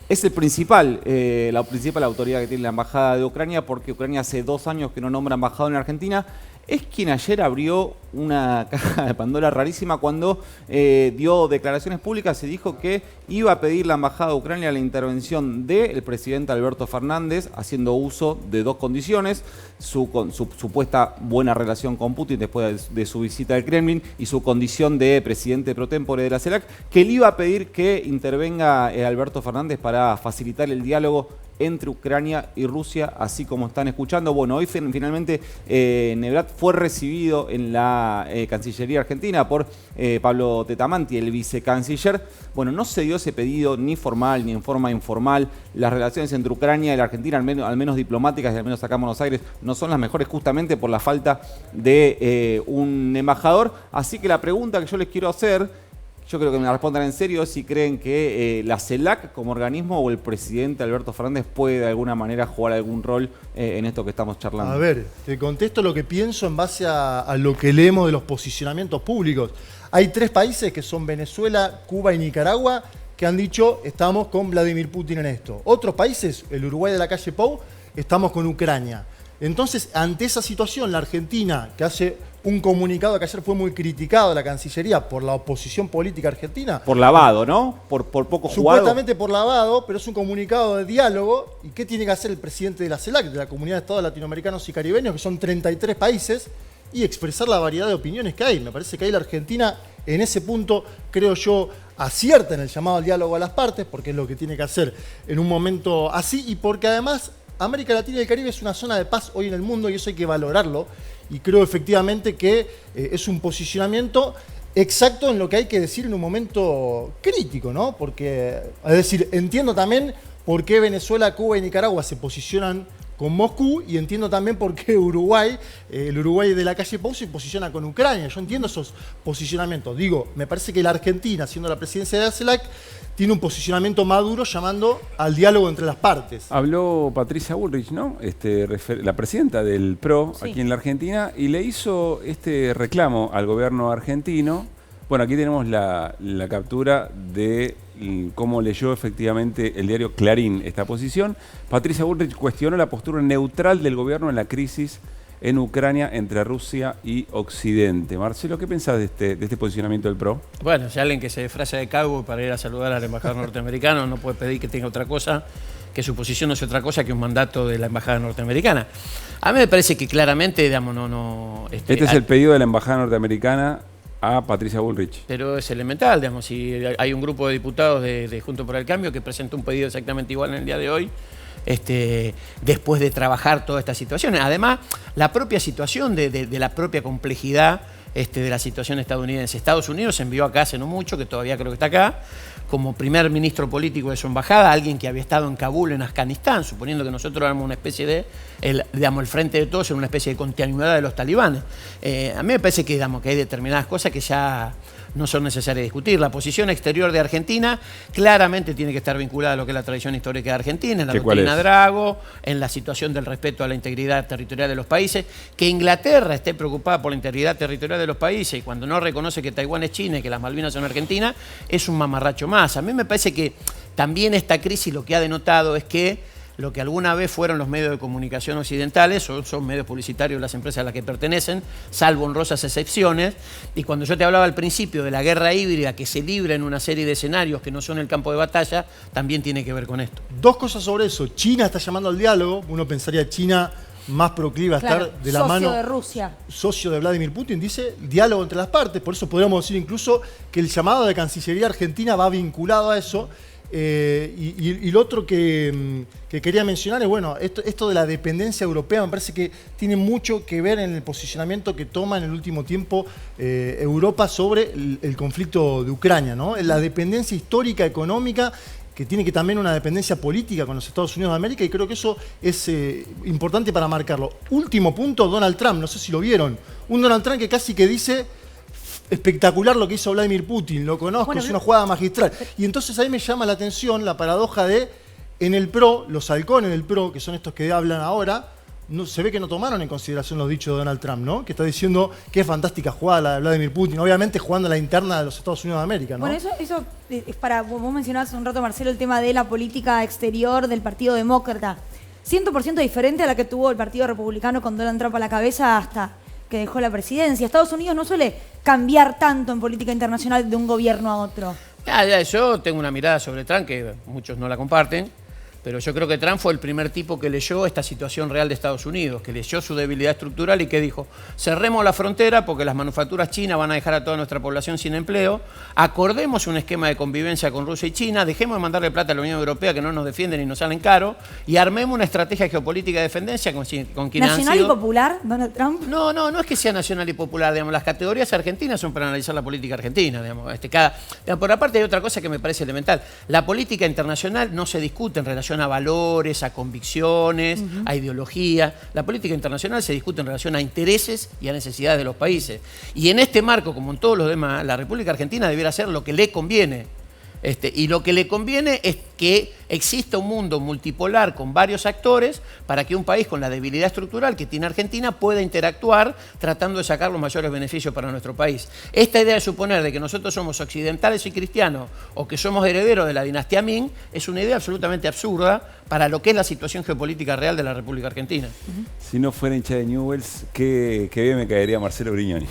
Es la principal autoridad que tiene la Embajada de Ucrania, porque Ucrania hace 2 años que no nombra embajador en Argentina. Es quien ayer abrió una caja de Pandora rarísima cuando dio declaraciones públicas y dijo que iba a pedir la Embajada de Ucrania la intervención del presidente Alberto Fernández, haciendo uso de 2 condiciones: su supuesta buena relación con Putin después de su visita al Kremlin y su condición de presidente pro tempore de la CELAC, que le iba a pedir que intervenga Alberto Fernández para facilitar el diálogo entre Ucrania y Rusia, así como están escuchando. Bueno, hoy finalmente Nebrat fue recibido en la Cancillería Argentina por Pablo Tetamanti, el vicecanciller. Bueno, no se dio ese pedido ni formal ni en forma informal. Las relaciones entre Ucrania y la Argentina, al menos diplomáticas y al menos acá en Buenos Aires, no son las mejores justamente por la falta de un embajador. Así que la pregunta que yo les quiero hacer, yo creo que me la respondan en serio, si creen que la CELAC como organismo o el presidente Alberto Fernández puede de alguna manera jugar algún rol en esto que estamos charlando. A ver, te contesto lo que pienso en base a lo que leemos de los posicionamientos públicos. Hay 3 países que son Venezuela, Cuba y Nicaragua que han dicho estamos con Vladimir Putin en esto. Otros países, el Uruguay de la calle Pou, estamos con Ucrania. Entonces, ante esa situación, la Argentina, que hace un comunicado que ayer fue muy criticado de la Cancillería por la oposición política argentina. Por lavado, ¿no? Por poco jugado. Supuestamente por lavado, pero es un comunicado de diálogo. ¿Y qué tiene que hacer el presidente de la CELAC, de la Comunidad de Estados Latinoamericanos y Caribeños, que son 33 países, y expresar la variedad de opiniones que hay? Me parece que ahí la Argentina, en ese punto, creo yo, acierta en el llamado al diálogo a las partes, porque es lo que tiene que hacer en un momento así, y porque además América Latina y el Caribe es una zona de paz hoy en el mundo y eso hay que valorarlo. Y creo efectivamente que es un posicionamiento exacto en lo que hay que decir en un momento crítico, ¿no? Porque, es decir, entiendo también por qué Venezuela, Cuba y Nicaragua se posicionan con Moscú y entiendo también por qué Uruguay, el Uruguay de la calle Pou, se posiciona con Ucrania. Yo entiendo esos posicionamientos. Digo, me parece que la Argentina, siendo la presidencia de la CELAC, tiene un posicionamiento maduro llamando al diálogo entre las partes. Habló Patricia Bullrich, ¿no? La presidenta del PRO, sí, aquí en la Argentina, y le hizo este reclamo al gobierno argentino. Bueno, aquí tenemos la captura de cómo leyó efectivamente el diario Clarín esta posición. Patricia Bullrich cuestionó la postura neutral del gobierno en la crisis en Ucrania entre Rusia y Occidente. Marcelo, ¿qué pensás de este posicionamiento del PRO? Bueno, si alguien que se disfraza de cowboy para ir a saludar al embajador norteamericano no puede pedir que tenga otra cosa, que su posición no sea otra cosa que un mandato de la embajada norteamericana. A mí me parece que claramente, digamos, Este es el pedido de la embajada norteamericana a Patricia Bullrich. Pero es elemental, digamos, si hay un grupo de diputados de Juntos por el Cambio que presentó un pedido exactamente igual en el día de hoy, después de trabajar toda esta situación. Además, la propia situación de la propia complejidad de la situación estadounidense. Estados Unidos envió acá hace no mucho, que todavía creo que está acá, como primer ministro político de su embajada, alguien que había estado en Kabul, en Afganistán, suponiendo que nosotros éramos una especie de, el frente de todos, en una especie de continuidad de los talibanes. A mí me parece que, que hay determinadas cosas que ya no son necesarias discutir. La posición exterior de Argentina claramente tiene que estar vinculada a lo que es la tradición histórica de Argentina, en la doctrina Drago, en la situación del respeto a la integridad territorial de los países. Que Inglaterra esté preocupada por la integridad territorial de los países y cuando no reconoce que Taiwán es China y que las Malvinas son Argentina, es un mamarracho más. A mí me parece que también esta crisis lo que ha denotado es que lo que alguna vez fueron los medios de comunicación occidentales, son medios publicitarios las empresas a las que pertenecen, salvo honrosas excepciones. Y cuando yo te hablaba al principio de la guerra híbrida que se libra en una serie de escenarios que no son el campo de batalla, también tiene que ver con esto. 2 cosas sobre eso. China está llamando al diálogo. Uno pensaría China más proclive a estar de la mano. Socio de Rusia. Socio de Vladimir Putin, dice diálogo entre las partes. Por eso podríamos decir incluso que el llamado de Cancillería Argentina va vinculado a eso. Y lo otro que quería mencionar es, bueno, esto de la dependencia europea me parece que tiene mucho que ver en el posicionamiento que toma en el último tiempo Europa sobre el conflicto de Ucrania, ¿no? La dependencia histórica, económica, que tiene que también una dependencia política con los Estados Unidos de América, y creo que eso es importante para marcarlo. Último punto, Donald Trump, no sé si lo vieron. Un Donald Trump que casi que dice: espectacular lo que hizo Vladimir Putin, lo conozco, bueno, es una jugada magistral. Y entonces ahí me llama la atención la paradoja de En el PRO, los halcones del PRO, que son estos que hablan ahora, no, se ve que no tomaron en consideración los dichos de Donald Trump, ¿no? Que está diciendo que es fantástica jugada la de Vladimir Putin, obviamente jugando a la interna de los Estados Unidos de América, ¿no? Bueno, eso es para, vos mencionabas hace un rato, Marcelo, el tema de la política exterior del Partido Demócrata. 100% diferente a la que tuvo el Partido Republicano con Donald Trump a la cabeza hasta que dejó la presidencia. Estados Unidos no suele cambiar tanto en política internacional de un gobierno a otro. Yo tengo una mirada sobre Trump que muchos no la comparten, pero yo creo que Trump fue el primer tipo que leyó esta situación real de Estados Unidos, que leyó su debilidad estructural y que dijo, cerremos la frontera porque las manufacturas chinas van a dejar a toda nuestra población sin empleo, acordemos un esquema de convivencia con Rusia y China, dejemos de mandarle plata a la Unión Europea que no nos defienden y nos salen caro, y armemos una estrategia geopolítica de defensa con quien ¿Nacional y popular, Donald Trump? No es que sea nacional y popular, digamos, las categorías argentinas son para analizar la política argentina, digamos, por aparte hay otra cosa que me parece elemental, la política internacional no se discute en relación a valores, a convicciones, a ideología. La política internacional se discute en relación a intereses y a necesidades de los países. Y en este marco, como en todos los demás, la República Argentina debiera hacer lo que le conviene. Y lo que le conviene es que exista un mundo multipolar con varios actores para que un país con la debilidad estructural que tiene Argentina pueda interactuar tratando de sacar los mayores beneficios para nuestro país. Esta idea de suponer de que nosotros somos occidentales y cristianos o que somos herederos de la dinastía Ming es una idea absolutamente absurda para lo que es la situación geopolítica real de la República Argentina. Si no fuera hincha de Newell's, qué bien me caería Marcelo Brignoni.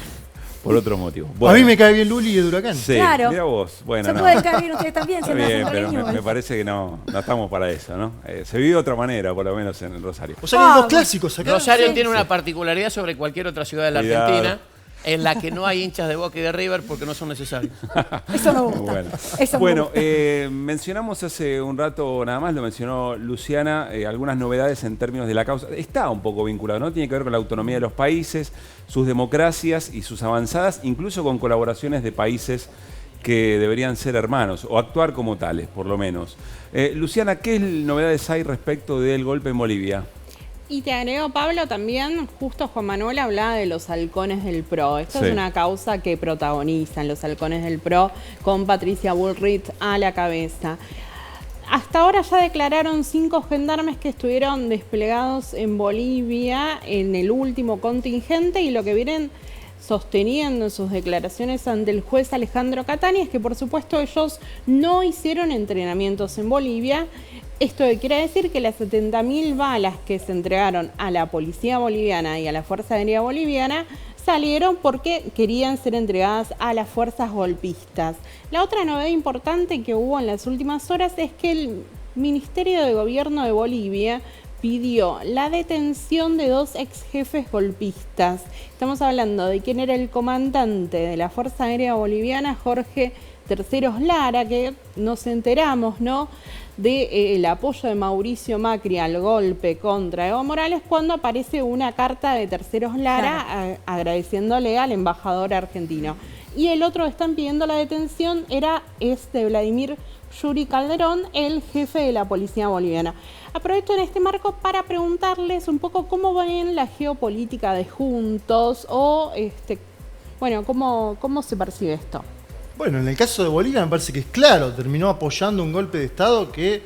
Por otro motivo. Bueno. A mí me cae bien Luli de Huracán. Sí, claro. Mira vos. Bueno, se pueden caer bien ustedes también. Está bien, pero me parece que no estamos para eso, ¿no? Se vive de otra manera, por lo menos en Rosario. O sea, que hay dos clásicos acá. Rosario tiene una particularidad sobre cualquier otra ciudad de la Argentina, en la que no hay hinchas de Boca y de River porque no son necesarios. Eso me gusta. Bueno, mencionamos hace un rato, nada más lo mencionó Luciana, algunas novedades en términos de la causa. Está un poco vinculado, ¿no? Tiene que ver con la autonomía de los países, sus democracias y sus avanzadas, incluso con colaboraciones de países que deberían ser hermanos o actuar como tales, por lo menos. Luciana, ¿qué novedades hay respecto del golpe en Bolivia? Y te agrego, Pablo, también justo Juan Manuel hablaba de los halcones del PRO. Esta es una causa que protagonizan los halcones del PRO con Patricia Bullrich a la cabeza. Hasta ahora ya declararon 5 gendarmes que estuvieron desplegados en Bolivia en el último contingente y lo que vienen sosteniendo en sus declaraciones ante el juez Alejandro Catani es que por supuesto ellos no hicieron entrenamientos en Bolivia. Esto quiere decir que las 70.000 balas que se entregaron a la policía boliviana y a la Fuerza Aérea Boliviana salieron porque querían ser entregadas a las fuerzas golpistas. La otra novedad importante que hubo en las últimas horas es que el Ministerio de Gobierno de Bolivia pidió la detención de 2 ex jefes golpistas. Estamos hablando de quién era el comandante de la Fuerza Aérea Boliviana, Jorge Terceros Lara, que nos enteramos, ¿no?, del apoyo de Mauricio Macri al golpe contra Evo Morales cuando aparece una carta de Terceros Lara agradeciéndole al embajador argentino. Y el otro que están pidiendo la detención es de Vladimir Yuri Calderón, el jefe de la policía boliviana. Aprovecho en este marco para preguntarles un poco cómo ven la geopolítica de Juntos o, cómo se percibe esto. Bueno, en el caso de Bolivia me parece que es claro, terminó apoyando un golpe de Estado que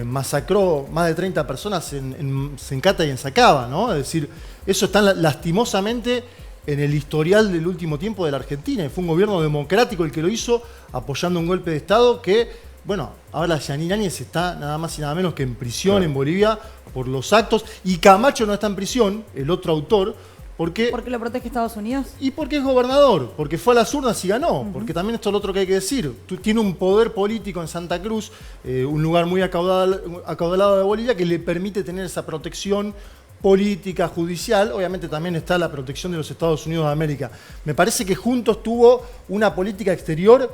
masacró más de 30 personas en Sencata y en Sacaba, ¿no? Es decir, eso está lastimosamente en el historial del último tiempo de la Argentina. Y fue un gobierno democrático el que lo hizo, apoyando un golpe de Estado que, bueno, ahora Yanine Áñez está nada más y nada menos que en prisión en Bolivia por los actos. Y Camacho no está en prisión, el otro autor, porque lo protege Estados Unidos. Y porque es gobernador, porque fue a las urnas y ganó. Porque también esto es lo otro que hay que decir. Tiene un poder político en Santa Cruz, un lugar muy acaudalado de Bolivia, que le permite tener esa protección política, judicial. Obviamente también está la protección de los Estados Unidos de América. Me parece que Juntos tuvo una política exterior.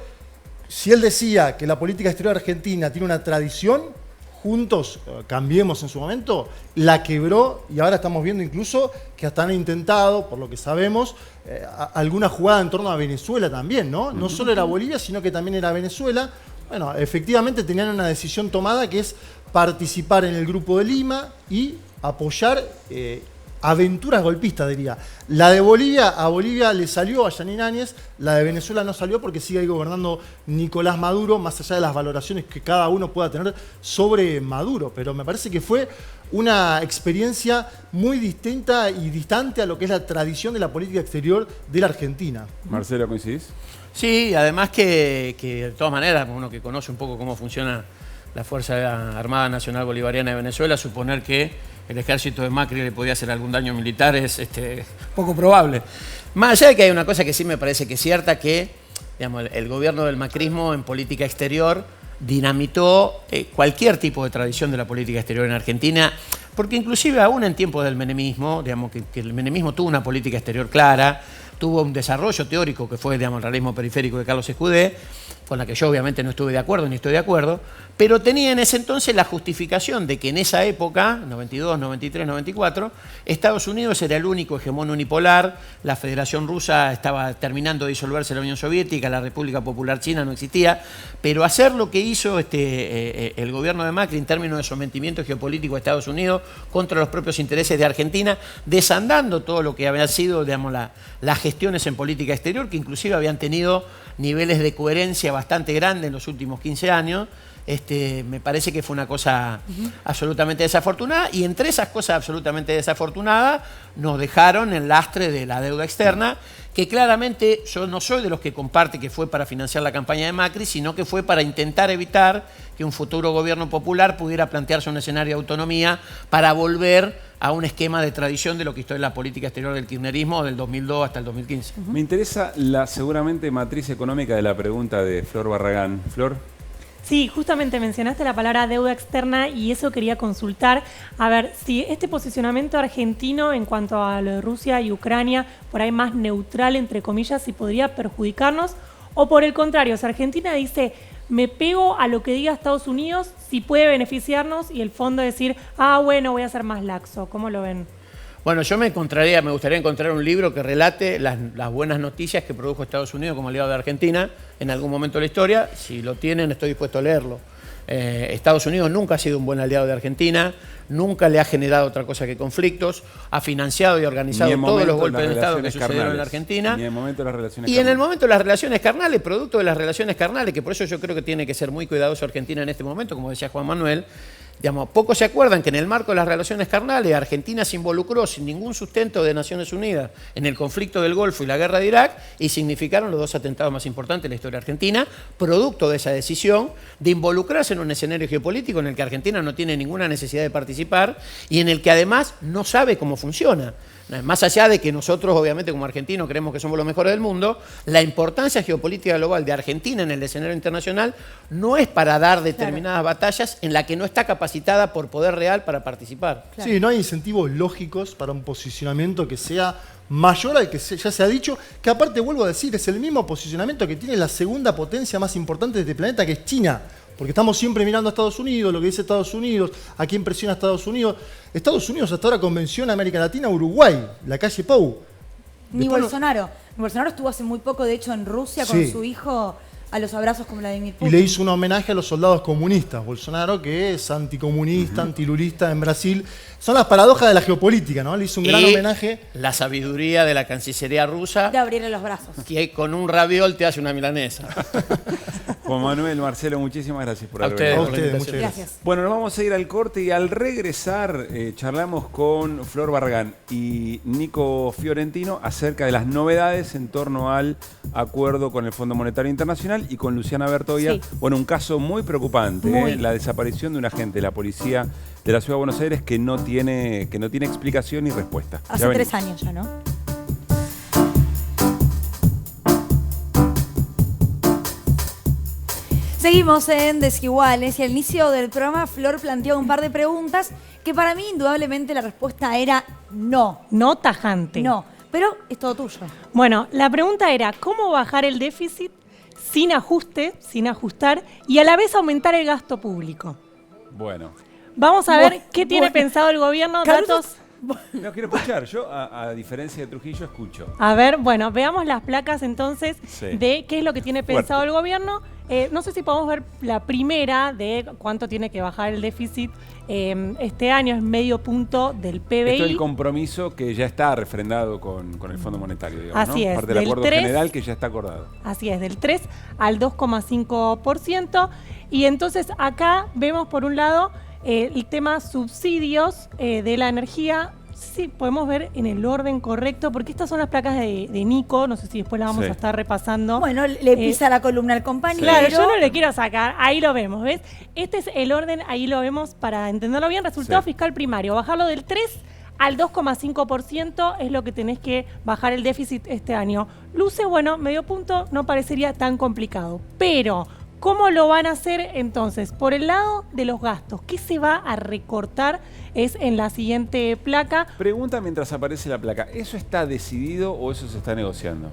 Si él decía que la política exterior argentina tiene una tradición, Juntos, Cambiemos en su momento, la quebró y ahora estamos viendo incluso que hasta han intentado, por lo que sabemos, alguna jugada en torno a Venezuela también, ¿no? No solo era Bolivia, sino que también era Venezuela. Bueno, efectivamente tenían una decisión tomada que es participar en el Grupo de Lima y apoyar aventuras golpistas, diría. La de Bolivia, a Bolivia le salió a Yanine Áñez, la de Venezuela no salió porque sigue ahí gobernando Nicolás Maduro, más allá de las valoraciones que cada uno pueda tener sobre Maduro. Pero me parece que fue una experiencia muy distinta y distante a lo que es la tradición de la política exterior de la Argentina. Marcelo, ¿coincidís? Sí, además que de todas maneras, uno que conoce un poco cómo funciona la Fuerza Armada Nacional Bolivariana de Venezuela, suponer que el ejército de Macri le podía hacer algún daño militar es poco probable. Más allá de que hay una cosa que sí me parece que es cierta, que digamos, el gobierno del macrismo en política exterior dinamitó cualquier tipo de tradición de la política exterior en Argentina, porque inclusive aún en tiempos del menemismo, digamos que el menemismo tuvo una política exterior clara, tuvo un desarrollo teórico que fue, digamos, el realismo periférico de Carlos Escudé, con la que yo obviamente no estuve de acuerdo ni estoy de acuerdo, pero tenía en ese entonces la justificación de que en esa época, 92, 93, 94, Estados Unidos era el único hegemón unipolar, la Federación Rusa estaba terminando de disolverse la Unión Soviética, la República Popular China no existía, pero hacer lo que hizo el gobierno de Macri en términos de sometimiento geopolítico a Estados Unidos contra los propios intereses de Argentina, desandando todo lo que había sido, digamos, las gestiones en política exterior, que inclusive habían tenido niveles de coherencia bastante grandes en los últimos 15 años, me parece que fue una cosa absolutamente desafortunada, y entre esas cosas absolutamente desafortunadas nos dejaron el lastre de la deuda externa, que claramente yo no soy de los que comparte que fue para financiar la campaña de Macri, sino que fue para intentar evitar que un futuro gobierno popular pudiera plantearse un escenario de autonomía para volver a un esquema de tradición de lo que esto es la política exterior del kirchnerismo del 2002 hasta el 2015. Me interesa la seguramente matriz económica de la pregunta de Flor Barragán. Flor. Sí, justamente mencionaste la palabra deuda externa y eso quería consultar. A ver, si este posicionamiento argentino en cuanto a lo de Rusia y Ucrania, por ahí más neutral, entre comillas, si podría perjudicarnos, o por el contrario, si Argentina dice, me pego a lo que diga Estados Unidos, si puede beneficiarnos, y el fondo decir, bueno, voy a ser más laxo. ¿Cómo lo ven? Bueno, yo me gustaría encontrar un libro que relate las buenas noticias que produjo Estados Unidos como aliado de Argentina en algún momento de la historia. Si lo tienen, estoy dispuesto a leerlo. Estados Unidos nunca ha sido un buen aliado de Argentina, nunca le ha generado otra cosa que conflictos, ha financiado y organizado todos los golpes de Estado que sucedieron en la Argentina. Y en el momento de las relaciones carnales. Y en el momento de las relaciones carnales, producto de las relaciones carnales, que por eso yo creo que tiene que ser muy cuidadoso Argentina en este momento, como decía Juan Manuel. Digamos, pocos se acuerdan que en el marco de las relaciones carnales Argentina se involucró sin ningún sustento de Naciones Unidas en el conflicto del Golfo y la guerra de Irak, y significaron los dos atentados más importantes de la historia argentina, producto de esa decisión de involucrarse en un escenario geopolítico en el que Argentina no tiene ninguna necesidad de participar y en el que además no sabe cómo funciona. Más allá de que nosotros, obviamente, como argentinos creemos que somos los mejores del mundo, la importancia geopolítica global de Argentina en el escenario internacional no es para dar determinadas batallas en la que no está capacitada por poder real para participar. Claro. Sí, no hay incentivos lógicos para un posicionamiento que sea mayor al que ya se ha dicho, que aparte, vuelvo a decir, es el mismo posicionamiento que tiene la segunda potencia más importante de este planeta, que es China. Porque estamos siempre mirando a Estados Unidos, lo que dice Estados Unidos, a quién presiona Estados Unidos. Estados Unidos hasta ahora convenció a América Latina a Uruguay, la calle Pou. Ni Bolsonaro. Bolsonaro estuvo hace muy poco, de hecho, en Rusia con su hijo a los abrazos con Vladimir Putin. Y le hizo un homenaje a los soldados comunistas. Bolsonaro, que es anticomunista, antilulista en Brasil. Son las paradojas de la geopolítica, ¿no? Le hizo un gran homenaje. La sabiduría de la Cancillería rusa. De abrirle los brazos. Que con un raviol te hace una milanesa. Juan Manuel, Marcelo, muchísimas gracias por haber venido. A ustedes, muchas gracias. Bueno, nos vamos a ir al corte y al regresar charlamos con Flor Barragán y Nico Fiorentino acerca de las novedades en torno al acuerdo con el Fondo Monetario Internacional y con Luciana Bertoia. Sí. Bueno, un caso muy preocupante, la desaparición de un agente de la policía de la Ciudad de Buenos Aires que no tiene explicación ni respuesta. Hace 3 años ya, ¿no? Seguimos en Desiguales y al inicio del programa Flor planteó un par de preguntas que para mí indudablemente la respuesta era no. No tajante. No, pero es todo tuyo. Bueno, la pregunta era ¿cómo bajar el déficit sin ajuste, sin ajustar y a la vez aumentar el gasto público? Bueno. Vamos a ver qué tiene pensado el gobierno. Datos. No quiero escuchar, yo a diferencia de Trujillo escucho. A ver, bueno, veamos las placas entonces de qué es lo que tiene pensado el gobierno. No sé si podemos ver la primera de cuánto tiene que bajar el déficit este año, es medio punto del PBI. Esto es el compromiso que ya está refrendado con el Fondo Monetario, digamos, Así ¿no? es, Parte del acuerdo general que ya está acordado. Así es, del 3 al 2,5%. Y entonces acá vemos por un lado el tema subsidios de la energía. Sí, podemos ver en el orden correcto, porque estas son las placas de Nico, no sé si después las vamos a estar repasando. Bueno, le pisa la columna al compañero. Claro, yo no le quiero sacar, ahí lo vemos, ¿ves? Este es el orden, ahí lo vemos para entenderlo bien. Resultado fiscal primario, bajarlo del 3 al 2,5% es lo que tenés que bajar el déficit este año. Luce, bueno, medio punto no parecería tan complicado, pero ¿cómo lo van a hacer entonces? Por el lado de los gastos, ¿qué se va a recortar? Es en la siguiente placa. Pregunta mientras aparece la placa, ¿eso está decidido o eso se está negociando?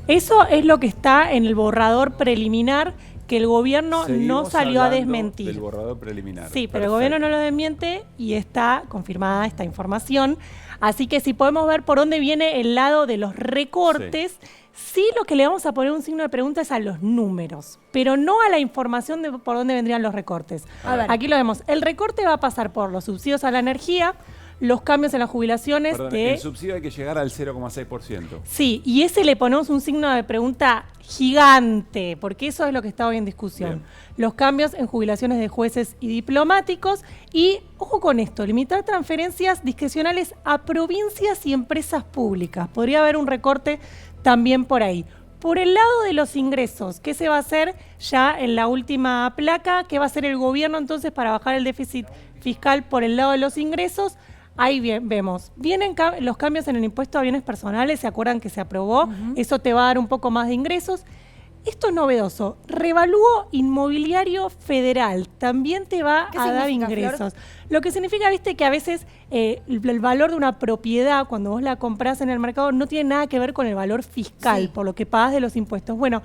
Eso es lo que está en el borrador preliminar que el gobierno no salió a desmentir. Del borrador preliminar. Sí, pero el gobierno no lo desmiente y está confirmada esta información. Así que si podemos ver por dónde viene el lado de los recortes, sí lo que le vamos a poner un signo de pregunta es a los números, pero no a la información de por dónde vendrían los recortes. A ver. Aquí lo vemos. El recorte va a pasar por los subsidios a la energía, los cambios en las jubilaciones. Perdón, el subsidio hay que llegar al 0,6%. Sí, y ese le ponemos un signo de pregunta gigante, porque eso es lo que está hoy en discusión. Bien. Los cambios en jubilaciones de jueces y diplomáticos y, ojo con esto, limitar transferencias discrecionales a provincias y empresas públicas. Podría haber un recorte también por ahí. Por el lado de los ingresos, ¿qué se va a hacer ya en la última placa? ¿Qué va a hacer el gobierno entonces para bajar el déficit fiscal por el lado de los ingresos? Ahí vemos, vienen los cambios en el impuesto a bienes personales, ¿se acuerdan que se aprobó? Eso te va a dar un poco más de ingresos. Esto es novedoso, revalúo inmobiliario federal, también te va a dar ingresos. Flor? Lo que significa, viste, que a veces el valor de una propiedad, cuando vos la comprás en el mercado, no tiene nada que ver con el valor fiscal, por lo que pagás de los impuestos. Bueno,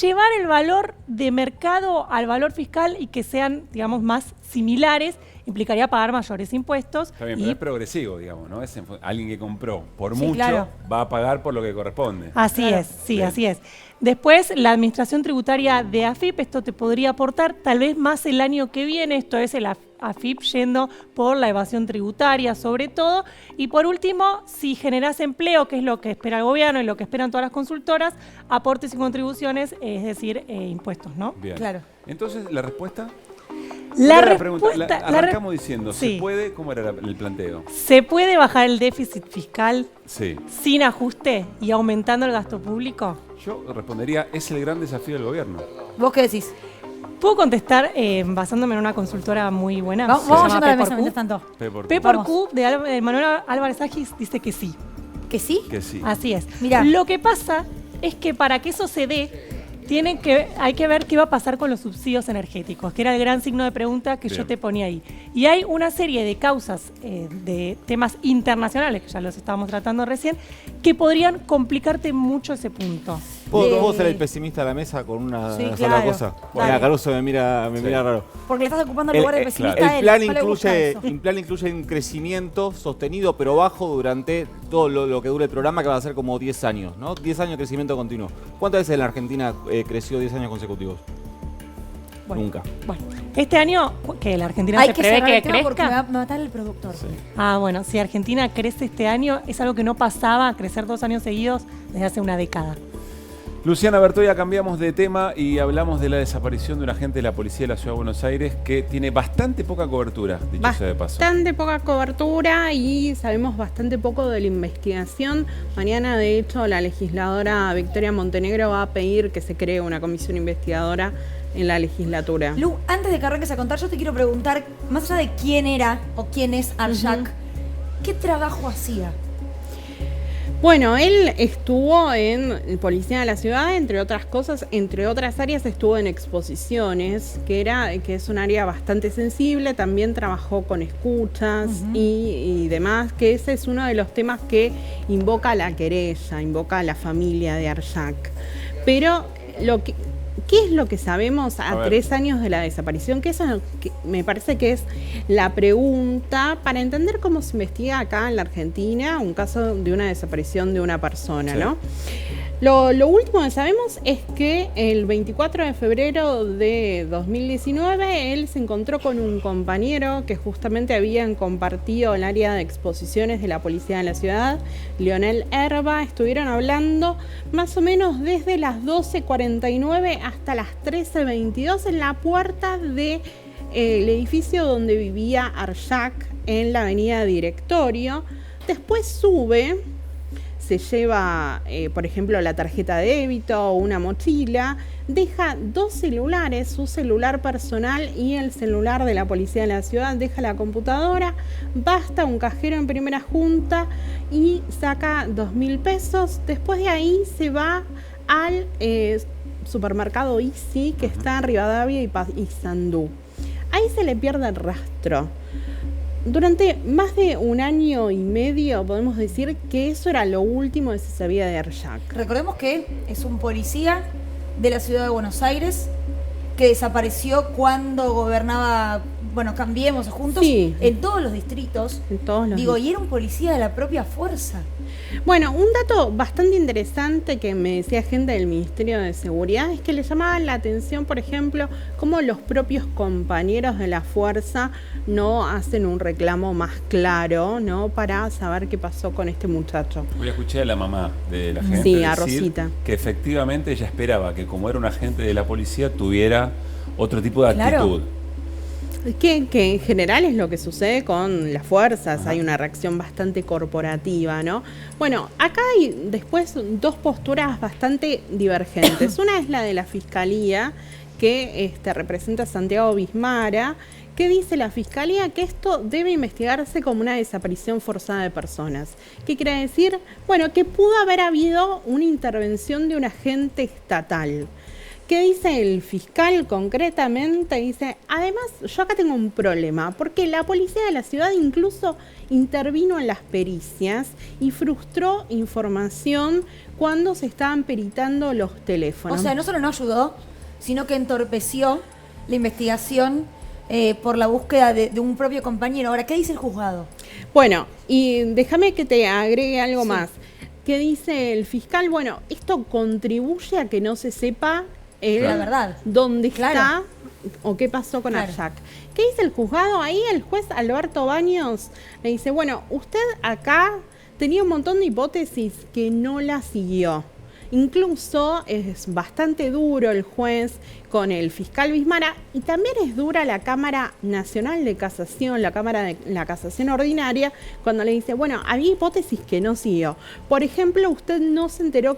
llevar el valor de mercado al valor fiscal y que sean, digamos, más similares, implicaría pagar mayores impuestos. Está bien, pero es progresivo, digamos, ¿no? Es alguien que compró por mucho, va a pagar por lo que corresponde. Así es, sí, bien. Así es. Después, la administración tributaria de AFIP, esto te podría aportar tal vez más el año que viene, esto es el AFIP yendo por la evasión tributaria sobre todo. Y por último, si generás empleo, que es lo que espera el gobierno y lo que esperan todas las consultoras, aportes y contribuciones, es decir, impuestos, ¿no? Bien. Claro. Entonces, ¿la respuesta? Arrancamos diciendo, sí. ¿Se puede? ¿Cómo era el planteo? ¿Se puede bajar el déficit fiscal sí. sin ajuste y aumentando el gasto público? Yo respondería, es el gran desafío del gobierno. ¿Vos qué decís? Puedo contestar basándome en una consultora muy buena. Vamos a la mesa mientras tanto. P4Q de Manuel Álvarez Agis dice que sí. ¿Que sí? Que sí. Así es. Mirá. Lo que pasa es que para que eso se dé, hay que ver qué va a pasar con los subsidios energéticos, que era el gran signo de pregunta que yo te ponía ahí. Y hay una serie de causas de temas internacionales, que ya los estábamos tratando recién, que podrían complicarte mucho ese punto. ¿Puedo ser el pesimista de la mesa con una sola cosa? Mira, Caruso me mira raro. Porque le estás ocupando el lugar de pesimista a él. El plan incluye un crecimiento sostenido pero bajo durante todo lo que dure el programa, que va a ser como 10 años, ¿no? 10 años de crecimiento continuo. ¿Cuántas veces en la Argentina creció 10 años consecutivos? Bueno, nunca. Bueno, este año que la Argentina se prevé que crezca. Porque me va a matar el productor. Sí. Bueno, si Argentina crece este año, es algo que no pasaba, crecer 2 años seguidos desde hace una década. Luciana Bertoia, cambiamos de tema y hablamos de la desaparición de un agente de la Policía de la Ciudad de Buenos Aires que tiene bastante poca cobertura, dicho sea de paso. Bastante poca cobertura y sabemos bastante poco de la investigación. Mañana, de hecho, la legisladora Victoria Montenegro va a pedir que se cree una comisión investigadora en la legislatura. Lu, antes de que arranques a contar, yo te quiero preguntar, más allá de quién era o quién es Arshak, ¿qué trabajo hacía? Bueno, él estuvo en Policía de la Ciudad, entre otras cosas, entre otras áreas estuvo en exposiciones, que es un área bastante sensible, también trabajó con escuchas y demás, que ese es uno de los temas que invoca la querella, invoca a la familia de Arshak. Pero ¿qué es lo que sabemos a 3 años de la desaparición? Que eso me parece que es la pregunta para entender cómo se investiga acá en la Argentina un caso de una desaparición de una persona, ¿no? Lo último que sabemos es que el 24 de febrero de 2019 él se encontró con un compañero que justamente habían compartido el área de exposiciones de la policía de la ciudad, Leonel Herba. Estuvieron hablando más o menos desde las 12:49 hasta las 13:22 en la puerta del edificio donde vivía Arshak en la avenida Directorio. Después sube, se lleva, por ejemplo, la tarjeta de débito o una mochila, deja 2 celulares, su celular personal y el celular de la policía de la ciudad, deja la computadora, va hasta un cajero en Primera Junta y saca 2.000 pesos. Después de ahí se va al supermercado Easy, que está en Rivadavia y Paysandú. Ahí se le pierde el rastro. Durante más de 1 año y medio podemos decir que eso era lo último que se sabía de Arshak. Recordemos que es un policía de la ciudad de Buenos Aires que desapareció cuando gobernaba, bueno, Cambiemos Juntos, sí, en todos los distritos. En todos los y era un policía de la propia fuerza. Bueno, un dato bastante interesante que me decía gente del Ministerio de Seguridad es que le llamaban la atención, por ejemplo, cómo los propios compañeros de la fuerza no hacen un reclamo más claro, ¿no?, para saber qué pasó con este muchacho. Hoy escuché a la mamá de la gente sí, a decir Rosita, que efectivamente ella esperaba que, como era un agente de la policía, tuviera otro tipo de actitud. Que en general es lo que sucede con las fuerzas, hay una reacción bastante corporativa, ¿no? Bueno, acá hay después 2 posturas bastante divergentes. Una es la de la Fiscalía, que representa a Santiago Bismara, que dice la Fiscalía que esto debe investigarse como una desaparición forzada de personas. ¿Qué quiere decir? Bueno, que pudo haber habido una intervención de un agente estatal. ¿Qué dice el fiscal concretamente? Dice, además, yo acá tengo un problema, porque la policía de la ciudad incluso intervino en las pericias y frustró información cuando se estaban peritando los teléfonos. O sea, no solo no ayudó, sino que entorpeció la investigación por la búsqueda de un propio compañero. Ahora, ¿qué dice el juzgado? Bueno, y déjame que te agregue algo más. ¿Qué dice el fiscal? Bueno, esto contribuye a que no se sepa la verdad, dónde está o qué pasó con Arshak. ¿Qué dice el juzgado? Ahí el juez Alberto Baños le dice, bueno, usted acá tenía un montón de hipótesis que no la siguió. Incluso es bastante duro el juez con el fiscal Bismara y también es dura la Cámara Nacional de Casación, la Cámara de la Casación Ordinaria, cuando le dice, bueno, había hipótesis que no siguió. Por ejemplo, usted no se enteró